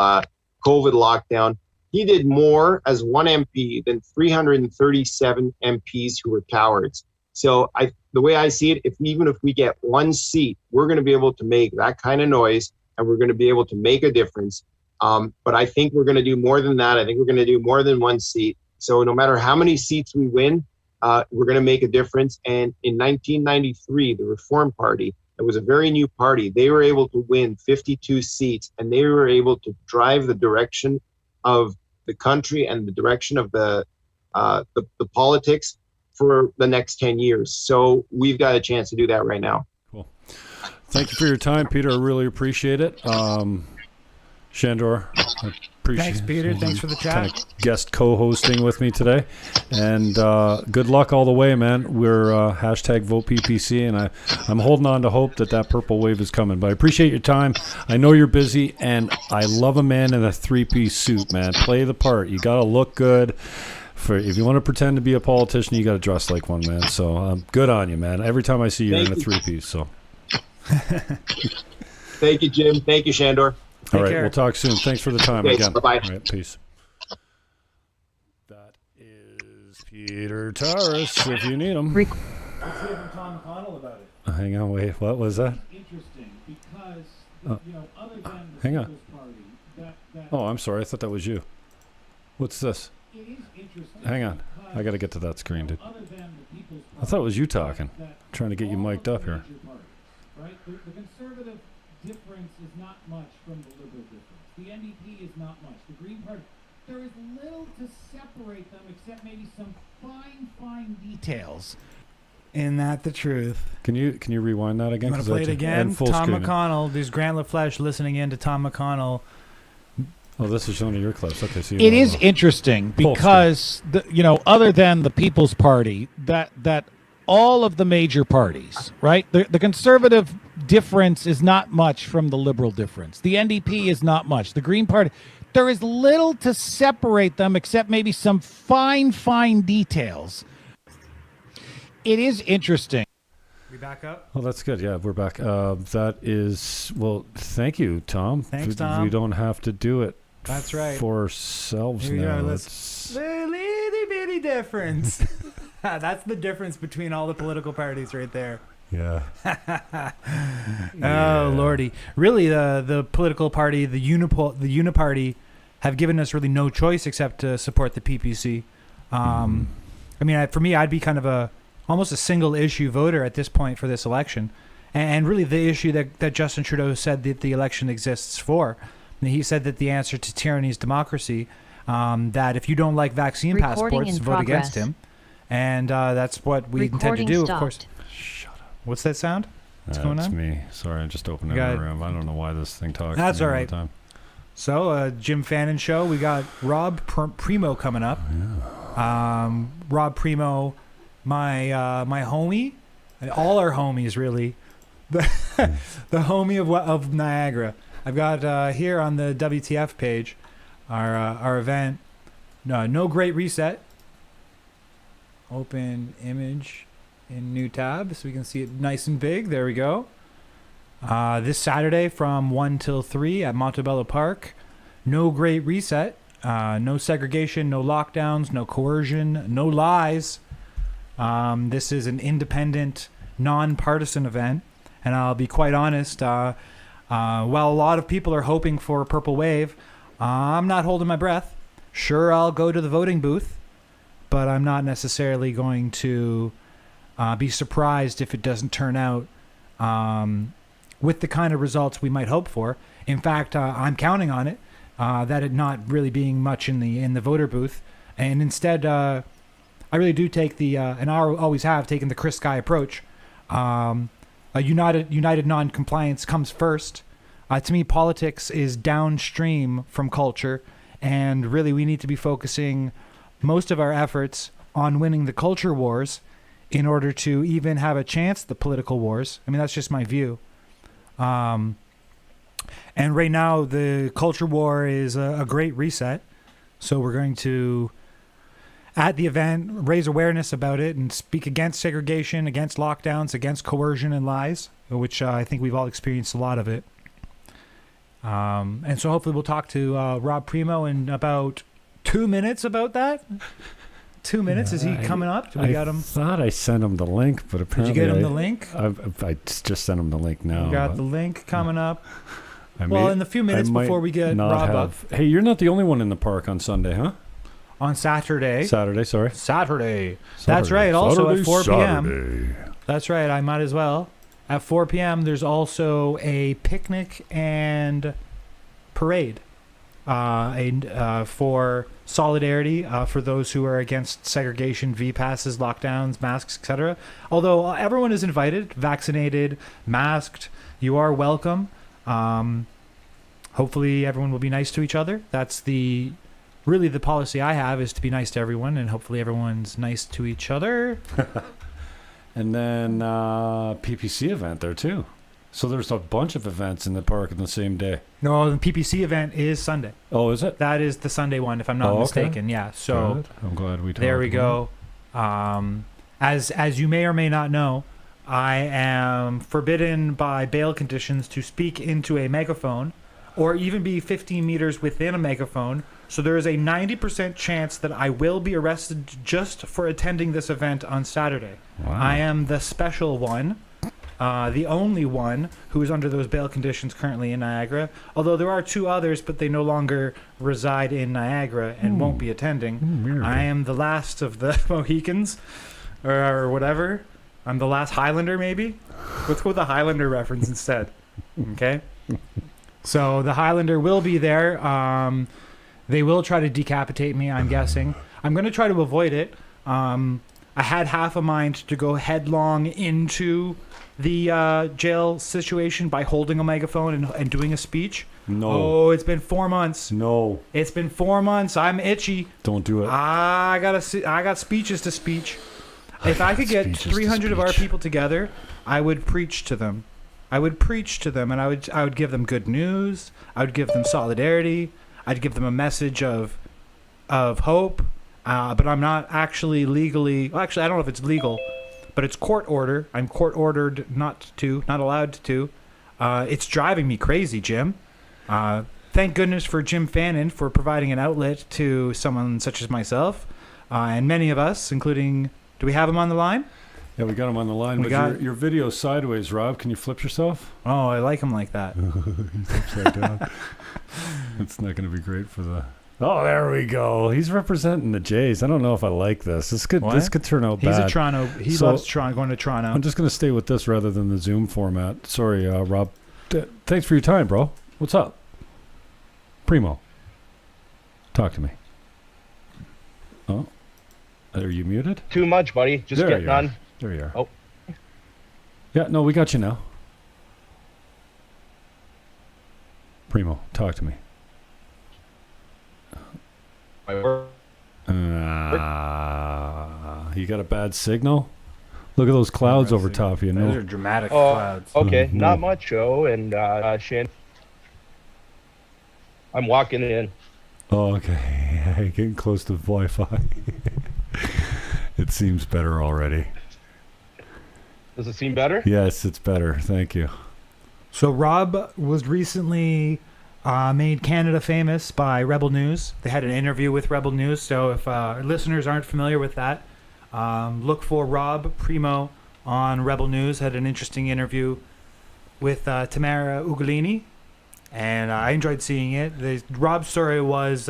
Speaker 3: COVID lockdown. He did more as one MP than 337 MPs who were cowards. So the way I see it, even if we get one seat, we're going to be able to make that kind of noise, and we're going to be able to make a difference. But I think we're going to do more than that. I think we're going to do more than one seat. So no matter how many seats we win, we're going to make a difference. And in 1993, the Reform Party, it was a very new party. They were able to win 52 seats, and they were able to drive the direction of the country and the direction of the politics for the next 10 years. So we've got a chance to do that right now.
Speaker 1: Cool. Thank you for your time, Peter. I really appreciate it. Sandor, I appreciate
Speaker 2: Thanks, Peter. Thanks for the chat.
Speaker 1: Kind of guest co-hosting with me today. And good luck all the way, man. We're hashtag vote PPC, and I'm holding on to hope that purple wave is coming. But I appreciate your time. I know you're busy, and I love a man in a three-piece suit, man. Play the part. You got to look good. If you want to pretend to be a politician, you got to dress like one, man. So good on you, man. Every time I see you, you're in a three-piece. So.
Speaker 3: Thank you, Jim. Thank you, Sandor.
Speaker 1: All right, we'll talk soon. Thanks for the time again.
Speaker 3: Bye-bye.
Speaker 1: All right, peace. That is Peter Taras, if you need him.
Speaker 2: Let's hear from Tom McConnell about it.
Speaker 1: Hang on, wait. What was that?
Speaker 4: Interesting because, other than the
Speaker 1: hang on.
Speaker 4: People's Party, that
Speaker 1: Oh, I'm sorry. I thought that was you. What's this?
Speaker 4: it is interesting.
Speaker 1: Hang on.
Speaker 4: because,
Speaker 1: I got to get to that screen, dude.
Speaker 4: Other than the People's Party,
Speaker 1: I thought it was you talking.
Speaker 4: that
Speaker 1: Trying to get you
Speaker 4: all
Speaker 1: mic'd
Speaker 4: of
Speaker 1: up
Speaker 4: the
Speaker 1: here.
Speaker 4: major parties, right? The conservative difference is not much from the liberal difference. The NDP is not much. The Green Party, there is little to separate them except maybe some fine details.
Speaker 2: Isn't that the truth?
Speaker 1: Can you rewind that again?
Speaker 2: You want to play it again?
Speaker 1: Full
Speaker 2: Tom
Speaker 1: screen.
Speaker 2: McConnell. There's Grant LaFleche listening in to Tom McConnell.
Speaker 1: Oh, this is one of your clips. Okay, so
Speaker 5: It is interesting because other than the People's Party, that all of the major parties, right? The Conservative difference is not much from the Liberal difference. The NDP is not much. The Green Party, there is little to separate them except maybe some fine details. It is interesting.
Speaker 2: We back up?
Speaker 1: Oh, that's good. Yeah, we're back. That is, well, thank you, Tom.
Speaker 2: Thanks, Tom.
Speaker 1: We don't have to do it
Speaker 2: That's right.
Speaker 1: for ourselves
Speaker 2: Here we
Speaker 1: now.
Speaker 2: go. Little bitty difference. That's the difference between all the political parties right there.
Speaker 1: Yeah.
Speaker 2: Oh, Lordy. Really, the political party, the Uniparty, have given us really no choice except to support the PPC. I mean, for me, I'd be kind of almost a single issue voter at this point for this election. And really the issue that Justin Trudeau said that the election exists for. And he said that the answer to tyranny is democracy, that if you don't like vaccine passports, vote against him. And that's what we intend to do, of course. Shut up. What's that sound? What's going on?
Speaker 1: That's me. Sorry, I just opened the room. I don't know why this thing talks.
Speaker 2: That's
Speaker 1: to me
Speaker 2: all
Speaker 1: all
Speaker 2: right.
Speaker 1: the time.
Speaker 2: So, Jim Fannon Show, we got Rob Primo coming up. Rob Primo, my homie, all our homies really, the homie of Niagara. I've got here on the WTF page, our event, no Great Reset. Open image in new tab so we can see it nice and big. There we go. This Saturday from 1 till 3 at Montebello Park. No Great Reset. No segregation, no lockdowns, no coercion, no lies. This is an independent, non-partisan event. And I'll be quite honest, while a lot of people are hoping for a purple wave, I'm not holding my breath. Sure, I'll go to the voting booth, but I'm not necessarily going to be surprised if it doesn't turn out with the kind of results we might hope for. In fact, I'm counting on it, that it not really being much in the voter booth, and instead, I really do take and I always have taken the Chris Guy approach. A united non-compliance comes first. To me, politics is downstream from culture, and really we need to be focusing most of our efforts on winning the culture wars in order to even have a chance at the political wars. I mean, that's just my view. And right now, the culture war is a great reset. So we're going to, at the event, raise awareness about it and speak against segregation, against lockdowns, against coercion and lies, which I think we've all experienced a lot of it. And so hopefully we'll talk to Rob Primo in about 2 minutes about that. 2 minutes? Is he coming up?
Speaker 1: I thought I sent him the link, but apparently...
Speaker 2: Did you get him the link?
Speaker 1: I just sent him the link now.
Speaker 2: We got the link coming up. In the few minutes before we get Rob up.
Speaker 1: Hey, you're not the only one in the park on Sunday, huh?
Speaker 2: On Saturday.
Speaker 1: Saturday.
Speaker 2: That's right. Also
Speaker 1: Saturday,
Speaker 2: at 4 p.m.
Speaker 1: Saturday.
Speaker 2: That's right. I might as well. At 4 p.m., there's also a picnic and parade for solidarity for those who are against segregation, V-passes, lockdowns, masks, etc. Although everyone is invited, vaccinated, masked. You are welcome. Hopefully everyone will be nice to each other. That's really the policy I have, is to be nice to everyone, and hopefully everyone's nice to each other.
Speaker 1: And then PPC event there too. So there's a bunch of events in the park on the same day.
Speaker 2: No, the PPC event is Sunday.
Speaker 1: Oh, is it?
Speaker 2: That is the Sunday one, if I'm not mistaken. Yeah. So
Speaker 1: good. I'm glad we talked.
Speaker 2: There we go. As you may or may not know, I am forbidden by bail conditions to speak into a megaphone or even be 15 meters within a megaphone. So there is a 90% chance that I will be arrested just for attending this event on Saturday.
Speaker 1: Wow.
Speaker 2: I am the special one, the only one who is under those bail conditions currently in Niagara. Although there are 2 others, but they no longer reside in Niagara and won't be attending. I am the last of the Mohicans, or whatever. I'm the last Highlander, maybe? Let's go with the Highlander reference instead. Okay? So the Highlander will be there. They will try to decapitate me, I'm guessing. I'm going to try to avoid it. I had half a mind to go headlong into the jail situation by holding a megaphone and doing a speech.
Speaker 1: No.
Speaker 2: Oh, it's been 4 months.
Speaker 1: No.
Speaker 2: It's been 4 months. I'm itchy.
Speaker 1: Don't do it.
Speaker 2: I got speeches to speech. If I could get 300 of our people together, I would preach to them. And I would give them good news. I would give them solidarity. I'd give them a message of hope. But I'm not actually legally. Well, actually, I don't know if it's legal, but it's court order. I'm court ordered not allowed to. It's driving me crazy, Jim. Thank goodness for Jim Fannon for providing an outlet to someone such as myself, and many of us, including. Do we have him on the line?
Speaker 1: Yeah, we got him on the line. But your video's sideways, Rob. Can you flip yourself?
Speaker 2: Oh, I like him like that.
Speaker 1: He's upside down. It's not going to be great for the. Oh, there we go. He's representing the Jays. I don't know if I like this. This could turn out bad.
Speaker 2: He's a Toronto. He loves Toronto. Going to Toronto.
Speaker 1: I'm just going to stay with this rather than the Zoom format. Sorry, Rob. Thanks for your time, bro. What's up? Primo. Talk to me. Oh. Are you muted?
Speaker 6: Too much, buddy. Just getting on.
Speaker 1: There you are.
Speaker 6: Oh.
Speaker 1: Yeah, no, we got you now. Primo, talk to me. You got a bad signal? Look at those clouds over top of you.
Speaker 2: Those are dramatic clouds.
Speaker 6: Okay, not much, Joe. And Shane. I'm walking in.
Speaker 1: Oh, okay. Getting close to Wi-Fi. It seems better already.
Speaker 6: Does it seem better?
Speaker 1: Yes, it's better. Thank you.
Speaker 2: So Rob was recently made Canada famous by Rebel News. They had an interview with Rebel News. So if listeners aren't familiar with that, look for Rob Primo on Rebel News. Had an interesting interview with Tamara Ugolini, and I enjoyed seeing it. Rob's story was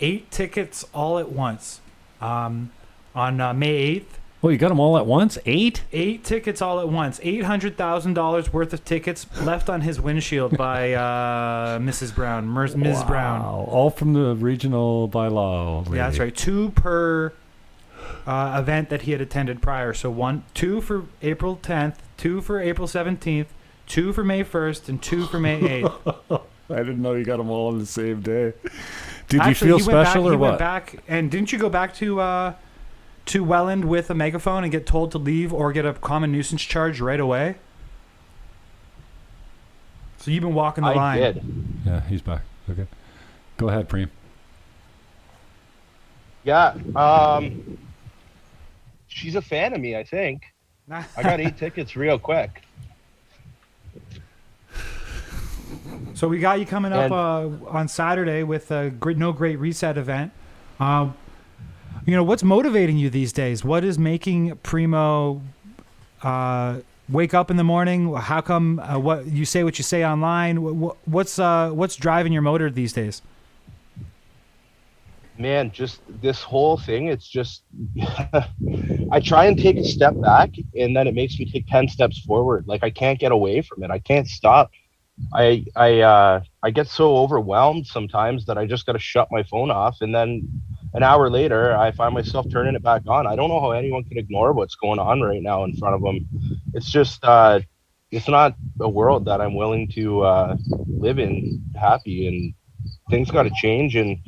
Speaker 2: 8 tickets all at once on May 8th.
Speaker 1: Well, you got them all at once? 8?
Speaker 2: 8 tickets all at once. $800,000 worth of tickets left on his windshield by Mrs. Brown, Ms. Brown.
Speaker 1: All from the regional bylaw lady.
Speaker 2: Yeah, that's right. 2 per event that he had attended prior. So 2 for April 10th, 2 for April 17th, 2 for May 1st, and 2 for May 8th.
Speaker 1: I didn't know you got them all on the same day. Did
Speaker 2: Actually,
Speaker 1: you feel special or what?
Speaker 2: He went back, and didn't you go back to Welland with a megaphone and get told to leave or get a common nuisance charge right away? So you've been walking the line.
Speaker 6: I did.
Speaker 1: Yeah, he's back. Okay. Go ahead, Preem.
Speaker 6: Yeah. She's a fan of me, I think. I got 8 tickets real quick.
Speaker 2: So we got you coming up on Saturday with a No Great Reset event. What's motivating you these days? What is making Primo wake up in the morning? How come what you say online? What's driving your motor these days?
Speaker 6: Man, just this whole thing, it's just I try and take a step back and then it makes me take 10 steps forward. Like I can't get away from it. I can't stop. I get so overwhelmed sometimes that I just got to shut my phone off, and then an hour later I find myself turning it back on. I don't know how anyone can ignore what's going on right now in front of them. It's just it's not a world that I'm willing to live in happy, and things got to change, and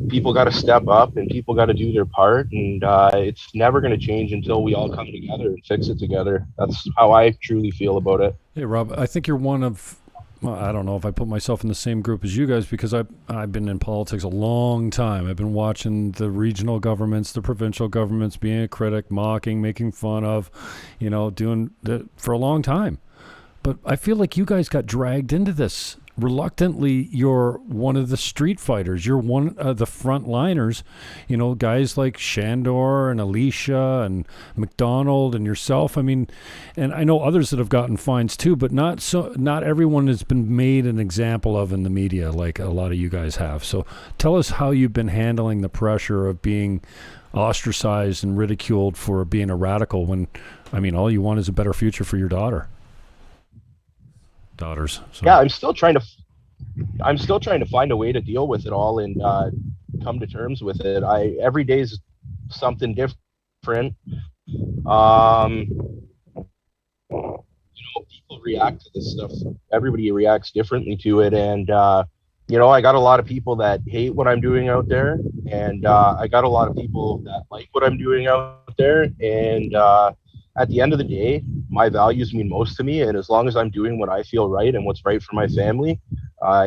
Speaker 6: people got to step up, and people got to do their part, and it's never going to change until we all come together and fix it together. That's how I truly feel about it.
Speaker 1: Hey, Rob, I think you're one of, well, I don't know if I put myself in the same group as you guys, because I've been in politics a long time. I've been watching the regional governments, the provincial governments, being a critic, mocking, making fun of, doing that for a long time. But I feel like you guys got dragged into this. Reluctantly, you're one of the street fighters. You're one of the frontliners. Guys like Sandor and Alicia and McDonald and yourself. I mean, and I know others that have gotten fines too, but not everyone has been made an example of in the media like a lot of you guys have. So tell us how you've been handling the pressure of being ostracized and ridiculed for being a radical when, all you want is a better future for your daughters.
Speaker 6: Yeah, I'm still trying to I'm still trying to find a way to deal with it all and come to terms with it. Every day is something different. People react to this stuff. Everybody reacts differently to it, and I got a lot of people that hate what I'm doing out there, and I got a lot of people that like what I'm doing out there. And at the end of the day, my values mean most to me, and as long as I'm doing what I feel right and what's right for my family,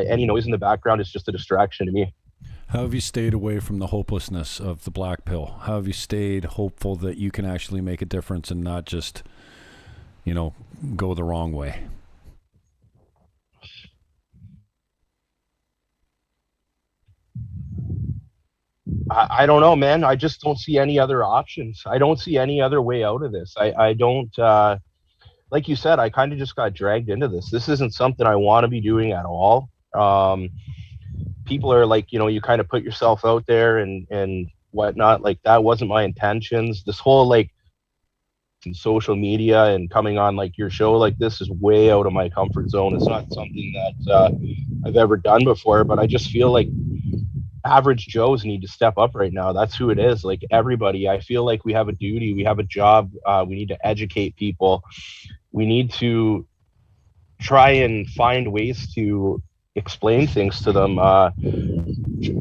Speaker 6: any noise in the background is just a distraction to me.
Speaker 1: How have you stayed away from the hopelessness of the black pill? How have you stayed hopeful that you can actually make a difference and not just, go the wrong way?
Speaker 6: I don't know, man. I just don't see any other options. I don't see any other way out of this. I don't, like you said, I kind of just got dragged into this. This isn't something I want to be doing at all. People are like, you kind of put yourself out there and whatnot. Like, that wasn't my intentions. This whole like social media and coming on like your show like this is way out of my comfort zone. It's not something that I've ever done before, but I just feel like average Joes need to step up right now. That's who it is. Like, everybody, I feel like we have a duty, we have a job. We need to educate people. We need to try and find ways to explain things to them,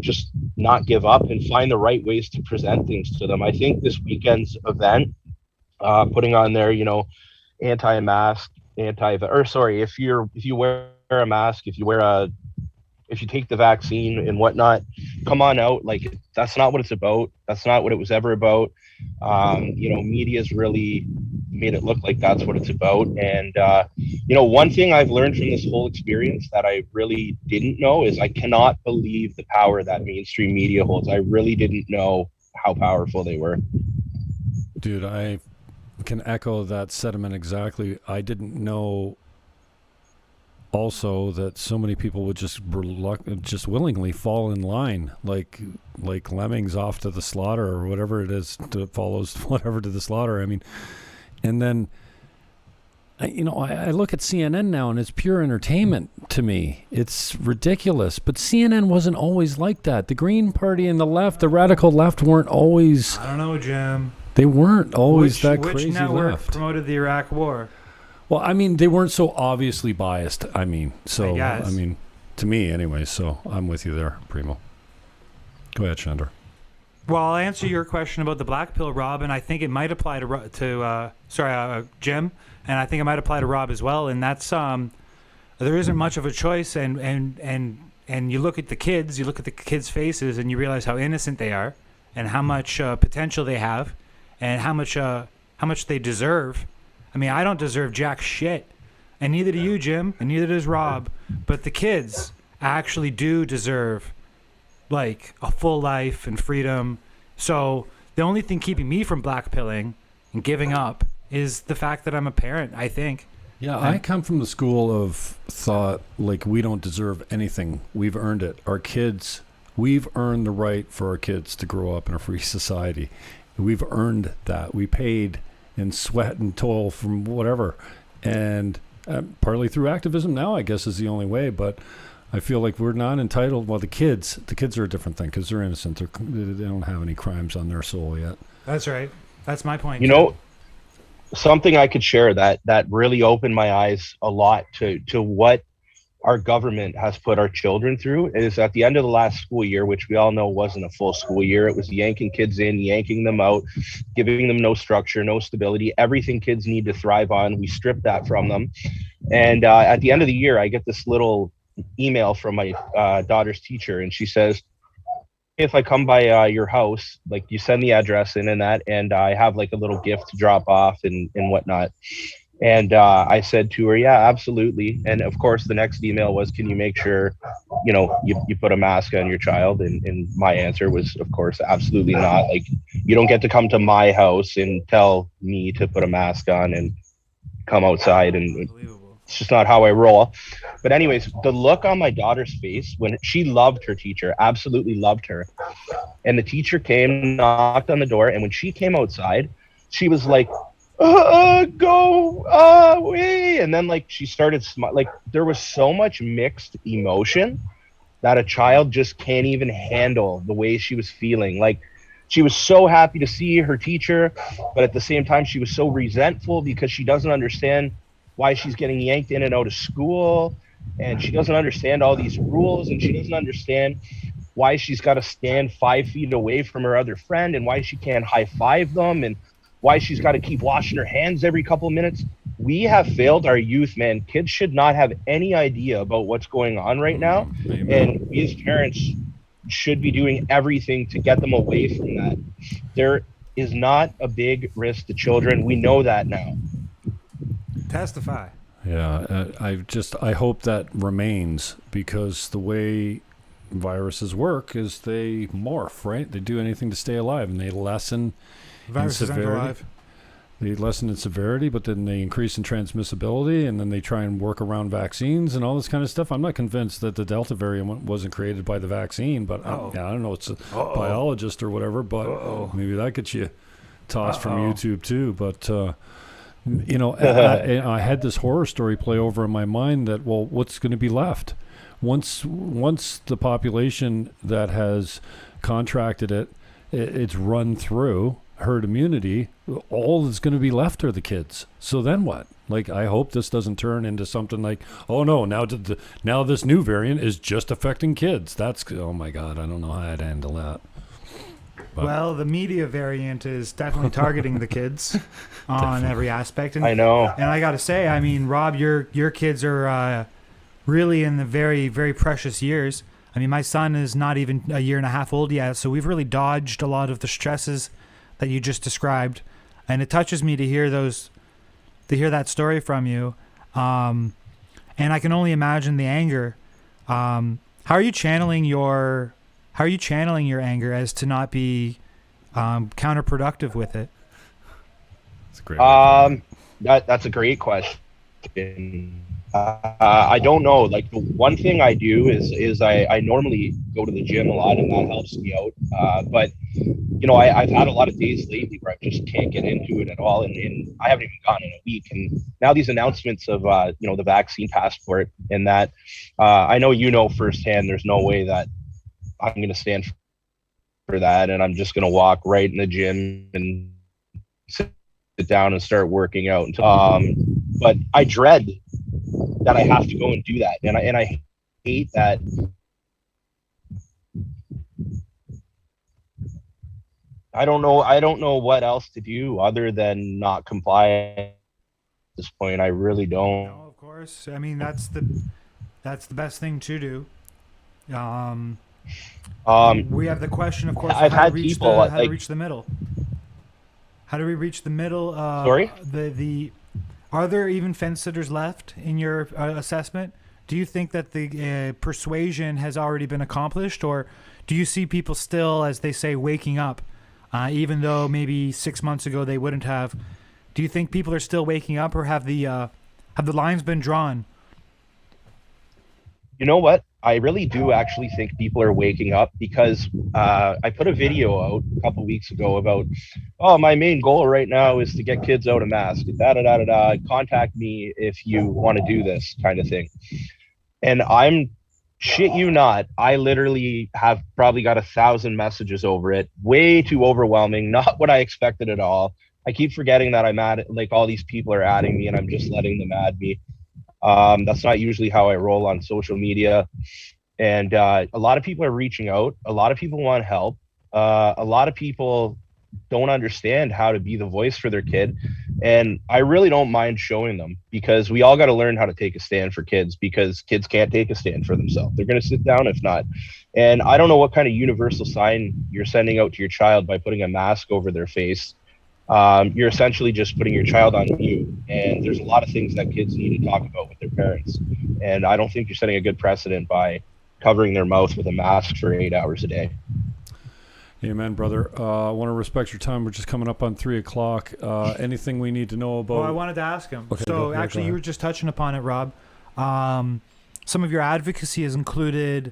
Speaker 6: just not give up and find the right ways to present things to them. I think this weekend's event, putting on there, anti-mask, if you wear a mask, if you take the vaccine and whatnot, come on out. Like, that's not what it's about. That's not what it was ever about. Media's really made it look like that's what it's about. And, one thing I've learned from this whole experience that I really didn't know is I cannot believe the power that mainstream media holds. I really didn't know how powerful they were.
Speaker 1: Dude, I can echo that sentiment exactly. I didn't know also that so many people would just willingly fall in line, like lemmings off to the slaughter, or whatever it is that follows whatever to the slaughter. I mean, and then I look at CNN now and it's pure entertainment to me. It's ridiculous, but CNN wasn't always like that. The Green Party and the left, the radical left, weren't always.
Speaker 2: I don't know, Jim.
Speaker 1: They weren't always that crazy
Speaker 2: Which network
Speaker 1: left.
Speaker 2: promoted the Iraq War?
Speaker 1: Well, I mean, they weren't so obviously biased. I mean,
Speaker 2: I
Speaker 1: to me anyway. So I'm with you there, Primo. Go ahead, Sandor.
Speaker 2: Well, I'll answer your question about the black pill, Rob, and I think it might apply to Jim, and I think it might apply to Rob as well. And that's there isn't much of a choice, and you look at the kids' faces, and you realize how innocent they are, and how much potential they have, and how much they deserve. I mean, I don't deserve jack shit, and neither do you, Jim, and neither does Rob. But the kids actually do deserve, like, a full life and freedom. So the only thing keeping me from blackpilling and giving up is the fact that I'm a parent, I think.
Speaker 1: Yeah, I come from the school of thought, like, we don't deserve anything. We've earned it. We've earned the right for our kids to grow up in a free society. We've earned that. We paid in sweat and toil from whatever, and partly through activism now, I guess, is the only way. But I feel like we're not entitled. Well, the kids are a different thing because they're innocent. They don't have any crimes on their soul yet.
Speaker 2: That's right. That's my point.
Speaker 6: Something I could share that really opened my eyes a lot to what our government has put our children through is at the end of the last school year, which we all know wasn't a full school year. It was yanking kids in, yanking them out, giving them no structure, no stability, everything kids need to thrive on. We stripped that from them. And at the end of the year, I get this little email from my daughter's teacher, and she says, if I come by your house, like, you send the address in and that, and I have like a little gift to drop off and whatnot. And I said to her, yeah, absolutely. And of course, the next email was, can you make sure, you put a mask on your child? And my answer was, of course, absolutely not. Like, you don't get to come to my house and tell me to put a mask on and come outside. And it's just not how I roll. But anyways, the look on my daughter's face when she loved her teacher, absolutely loved her. And the teacher came, knocked on the door. And when she came outside, she was like, go away. and then like she started like there was so much mixed emotion that a child just can't even handle the way she was feeling. Like she was so happy to see her teacher, but at the same time she was so resentful because she doesn't understand why she's getting yanked in and out of school, and she doesn't understand all these rules, and she doesn't understand why she's got to stand 5 feet away from her other friend, and why she can't high five them, and why she's got to keep washing her hands every couple of minutes. We have failed our youth, man. Kids should not have any idea about what's going on right now. And we as parents should be doing everything to get them away from that. There is not a big risk to children. We know that now.
Speaker 2: Testify.
Speaker 1: Yeah, I hope that remains, because the way viruses work is they morph, right? They do anything to stay alive, and they lessen
Speaker 2: Viruses
Speaker 1: in
Speaker 2: aren't
Speaker 1: severity.
Speaker 2: alive.
Speaker 1: They lessen in severity, but then they increase in transmissibility, and then they try and work around vaccines and all this kind of stuff. I'm not convinced that the Delta variant wasn't created by the vaccine, but I don't know. It's a biologist or whatever, but maybe that gets you tossed from YouTube too. But I had this horror story play over in my mind that, well, what's going to be left once the population that has contracted it's run through herd immunity, all that's going to be left are the kids. So then what? Like, I hope this doesn't turn into something like, oh no, now this new variant is just affecting kids. That's, oh my God, I don't know how I'd handle that. But.
Speaker 2: Well, the media variant is definitely targeting the kids on every aspect. And,
Speaker 6: I know.
Speaker 2: And I got to say, I mean, Rob, your kids are really in the very, very precious years. I mean, my son is not even a year and a half old yet, so we've really dodged a lot of the stresses that you just described, and it touches me to hear that story from you, and I can only imagine the anger. How are you channeling your anger as to not be counterproductive with it?
Speaker 1: That's a great.
Speaker 6: That's a great question. I don't know. Like, the one thing I do is I normally go to the gym a lot, and that helps me out. But I've had a lot of days lately where I just can't get into it at all, and I haven't even gone in a week. And now these announcements of the vaccine passport, and that I know firsthand, there's no way that I'm going to stand for that, and I'm just going to walk right in the gym and sit down and start working out. But I dread that I have to go and do that, and I hate that. I don't know what else to do other than not comply at this point. I really don't.
Speaker 2: No, of course. I mean, that's the best thing to do. We have the question, of course,
Speaker 6: I've
Speaker 2: how
Speaker 6: had
Speaker 2: to reach
Speaker 6: people
Speaker 2: how to reach the middle. How do we reach the middle?
Speaker 6: Sorry?
Speaker 2: Are there even fence sitters left in your assessment? Do you think that the persuasion has already been accomplished, or do you see people still, as they say, waking up, even though maybe 6 months ago they wouldn't have? Do you think people are still waking up, or have the lines been drawn?
Speaker 6: You know what? I really do actually think people are waking up, because I put a video out a couple weeks ago about, my main goal right now is to get kids out of masks. Contact me if you want to do this kind of thing. And I'm shit you not, I literally have probably got 1,000 messages over it. Way too overwhelming. Not what I expected at all. I keep forgetting that I'm at it. Like, all these people are adding me, and I'm just letting them add me. That's not usually how I roll on social media. And a lot of people are reaching out. A lot of people want help. A lot of people don't understand how to be the voice for their kid. And I really don't mind showing them, because we all got to learn how to take a stand for kids, because kids can't take a stand for themselves. They're going to sit down if not. And I don't know what kind of universal sign you're sending out to your child by putting a mask over their face. You're essentially just putting your child on mute, and there's a lot of things that kids need to talk about with their parents, and I don't think you're setting a good precedent by covering their mouth with a mask for 8 hours a day.
Speaker 1: Amen, brother. I want to respect your time. We're just coming up on 3:00. Anything we need to know about?
Speaker 2: Well, I wanted to ask him.
Speaker 1: Okay,
Speaker 2: so
Speaker 1: go
Speaker 2: actually,
Speaker 1: ahead.
Speaker 2: you were just touching upon it, Rob. Some of your advocacy has included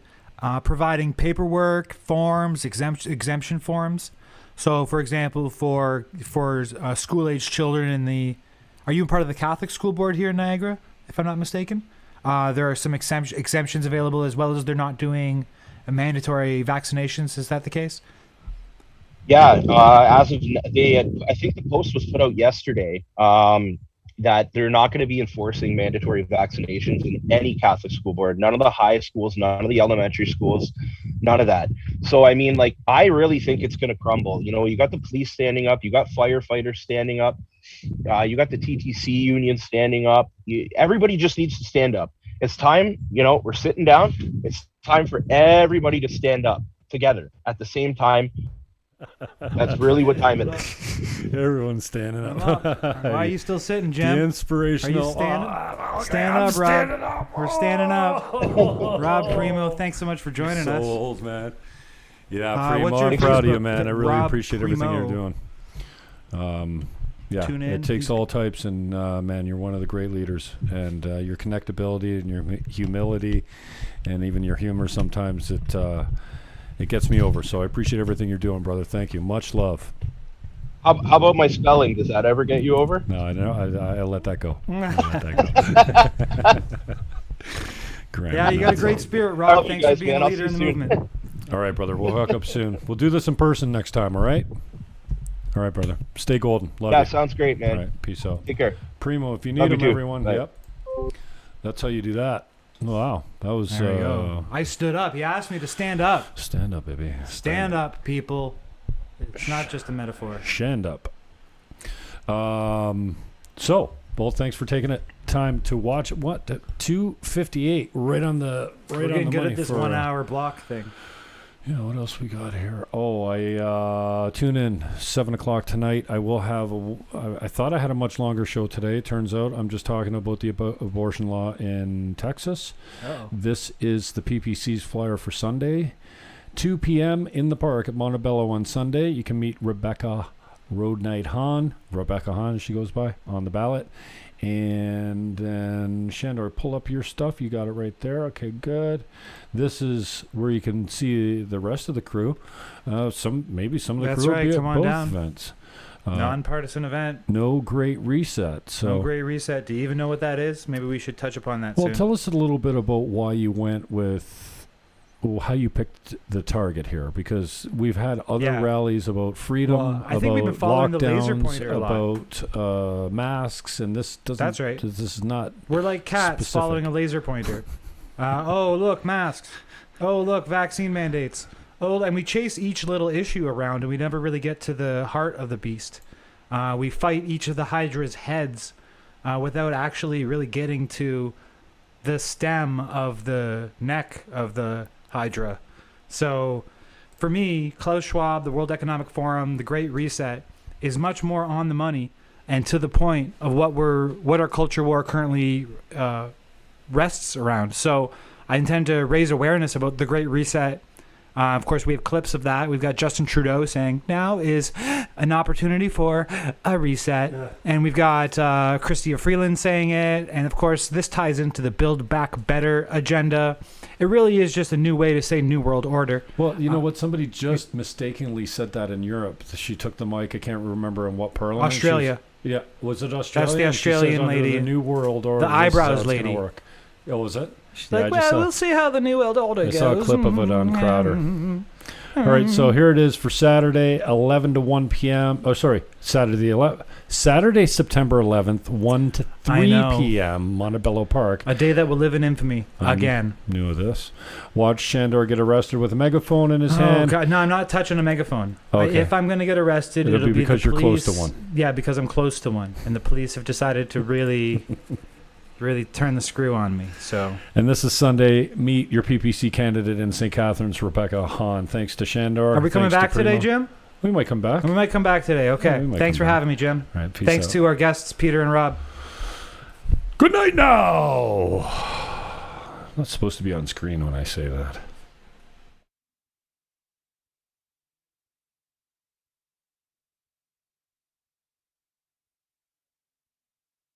Speaker 2: providing paperwork, forms, exemption forms. So, for example, for school-age children in the Are you part of the Catholic School Board here in Niagara, if I'm not mistaken? There are some exemptions available, as well as they're not doing mandatory vaccinations. Is that the case?
Speaker 6: Yeah, as of I think the post was put out yesterday that they're not going to be enforcing mandatory vaccinations in any Catholic school board. None of the high schools, none of the elementary schools, none of that. So I mean, like, I really think it's going to crumble. You know, you got the police standing up, you got firefighters standing up, you got the TTC union standing up. Everybody just needs to stand up. It's time. You know, we're sitting down. It's time for everybody to stand up together at the same time. That's really what time it is.
Speaker 1: Everyone's standing up.
Speaker 2: Why are you still sitting, Jim?
Speaker 1: The inspirational.
Speaker 2: Are you standing? Stand up, Rob.
Speaker 1: Standing up.
Speaker 2: We're standing up. Rob Primo, thanks so much for joining us.
Speaker 1: So old, man. Yeah, Primo,
Speaker 2: what's your
Speaker 1: I'm proud of you,
Speaker 2: Facebook?
Speaker 1: man. I really
Speaker 2: Rob
Speaker 1: appreciate everything you're
Speaker 2: Primo.
Speaker 1: doing. Yeah,
Speaker 2: Tune in.
Speaker 1: it takes all types, and man, you're one of the great leaders. And your connectability and your humility, and even your humor sometimes it gets me over. So I appreciate everything you're doing, brother. Thank you. Much love.
Speaker 6: How about my spelling? Does that ever get you over?
Speaker 1: No, I know. I let that go.
Speaker 2: Yeah, you got a great spirit, Rob.
Speaker 6: Love you
Speaker 2: Thanks
Speaker 6: guys,
Speaker 2: for being
Speaker 6: man.
Speaker 2: a
Speaker 6: I'll
Speaker 2: leader in
Speaker 6: see
Speaker 2: the
Speaker 6: you soon.
Speaker 2: movement.
Speaker 1: All right, brother. We'll hook up soon. We'll do this in person next time. All right. All right, brother. Stay golden. Love
Speaker 6: Yeah,
Speaker 1: you.
Speaker 6: sounds great, man.
Speaker 1: All right. Peace out.
Speaker 6: Take care.
Speaker 1: Primo, if you
Speaker 6: Love
Speaker 1: need
Speaker 6: you
Speaker 1: him,
Speaker 6: too.
Speaker 1: everyone.
Speaker 6: Bye.
Speaker 1: Yep. That's how you do that. Wow. That was
Speaker 2: There we go. I stood up. He asked me to stand up.
Speaker 1: stand up, baby.
Speaker 2: Stand up, people. It's not just a metaphor.
Speaker 1: Stand up. So, well, thanks for taking it time to watch. What 2:58, right on the
Speaker 2: We're
Speaker 1: on
Speaker 2: getting
Speaker 1: the
Speaker 2: good
Speaker 1: money
Speaker 2: at this
Speaker 1: for
Speaker 2: 1 hour block thing.
Speaker 1: Yeah, what else we got here? Oh, I tune in 7:00 tonight. I will have I thought I had a much longer show today. Turns out I'm just talking about the abortion law in Texas.
Speaker 2: Uh-oh.
Speaker 1: This is the PPC's flyer for Sunday, 2 p.m. in the park at Montebello on Sunday. You can meet Rebecca Road Night Hahn, she goes by, on the ballot. And then Sandor, pull up your stuff. You got it right there. Okay, good. This is where you can see the rest of the crew. Some of the
Speaker 2: That's
Speaker 1: crew
Speaker 2: right.
Speaker 1: will be
Speaker 2: Come
Speaker 1: at
Speaker 2: on
Speaker 1: both
Speaker 2: down.
Speaker 1: events.
Speaker 2: Non-partisan event.
Speaker 1: No Great Reset. So
Speaker 2: No Great Reset. Do you even know what that is? Maybe we should touch upon that
Speaker 1: well,
Speaker 2: soon.
Speaker 1: tell us a little bit about why you went with. Well, how you picked the target here, because we've had other rallies about freedom,
Speaker 2: Well, I think we've been following the laser
Speaker 1: lockdowns,
Speaker 2: pointer a lot.
Speaker 1: about masks, and this doesn't.
Speaker 2: That's right.
Speaker 1: This is not.
Speaker 2: We're like cats
Speaker 1: specific.
Speaker 2: following a laser pointer. Oh, look, masks. Oh, look, vaccine mandates. Oh, and we chase each little issue around, and we never really get to the heart of the beast. We fight each of the Hydra's heads without actually really getting to the stem of the neck of the Hydra. So for me, Klaus Schwab, the World Economic Forum, the Great Reset is much more on the money and to the point of what our culture war currently rests around. So I intend to raise awareness about the Great Reset. Of course, we have clips of that. We've got Justin Trudeau saying, now is an opportunity for a reset. Yeah. And we've got Chrystia Freeland saying it. And, of course, this ties into the Build Back Better agenda. It really is just a new way to say New World Order.
Speaker 1: Well, you know what? Somebody just mistakenly said that in Europe. She took the mic. I can't remember in what parliament.
Speaker 2: Australia.
Speaker 1: Yeah. Was it Australia?
Speaker 2: That's the Australian lady.
Speaker 1: The New World Order.
Speaker 2: The eyebrows lady.
Speaker 1: Work. Oh, was it?
Speaker 2: She's like, well, we'll see how the New World Order goes.
Speaker 1: I saw a clip of it on Crowder. All right, so here it is for Saturday, 11 to 1 p.m. Oh, sorry, Saturday, September 11th, 1 to 3 p.m., Montebello Park.
Speaker 2: A day that will live in infamy again.
Speaker 1: Knew of this. Watch Sandor get arrested with a megaphone in his hand.
Speaker 2: God, no, I'm not touching a megaphone.
Speaker 1: Okay.
Speaker 2: If I'm going to get arrested, it'll be
Speaker 1: because
Speaker 2: the
Speaker 1: you're
Speaker 2: police.
Speaker 1: close to one.
Speaker 2: Yeah, because I'm close to one, and the police have decided to really turn the screw on me. So.
Speaker 1: And this is Sunday. Meet your PPC candidate in St. Catharines, Rebecca Hahn. Thanks to Sandor.
Speaker 2: Are we coming back today, Jim?
Speaker 1: We might come back.
Speaker 2: We might come back today. Okay.
Speaker 1: Yeah,
Speaker 2: thanks for having me, Jim.
Speaker 1: All right, peace
Speaker 2: Thanks
Speaker 1: out.
Speaker 2: to our guests, Peter and Rob.
Speaker 1: Good night now. Not supposed to be on screen when I say that.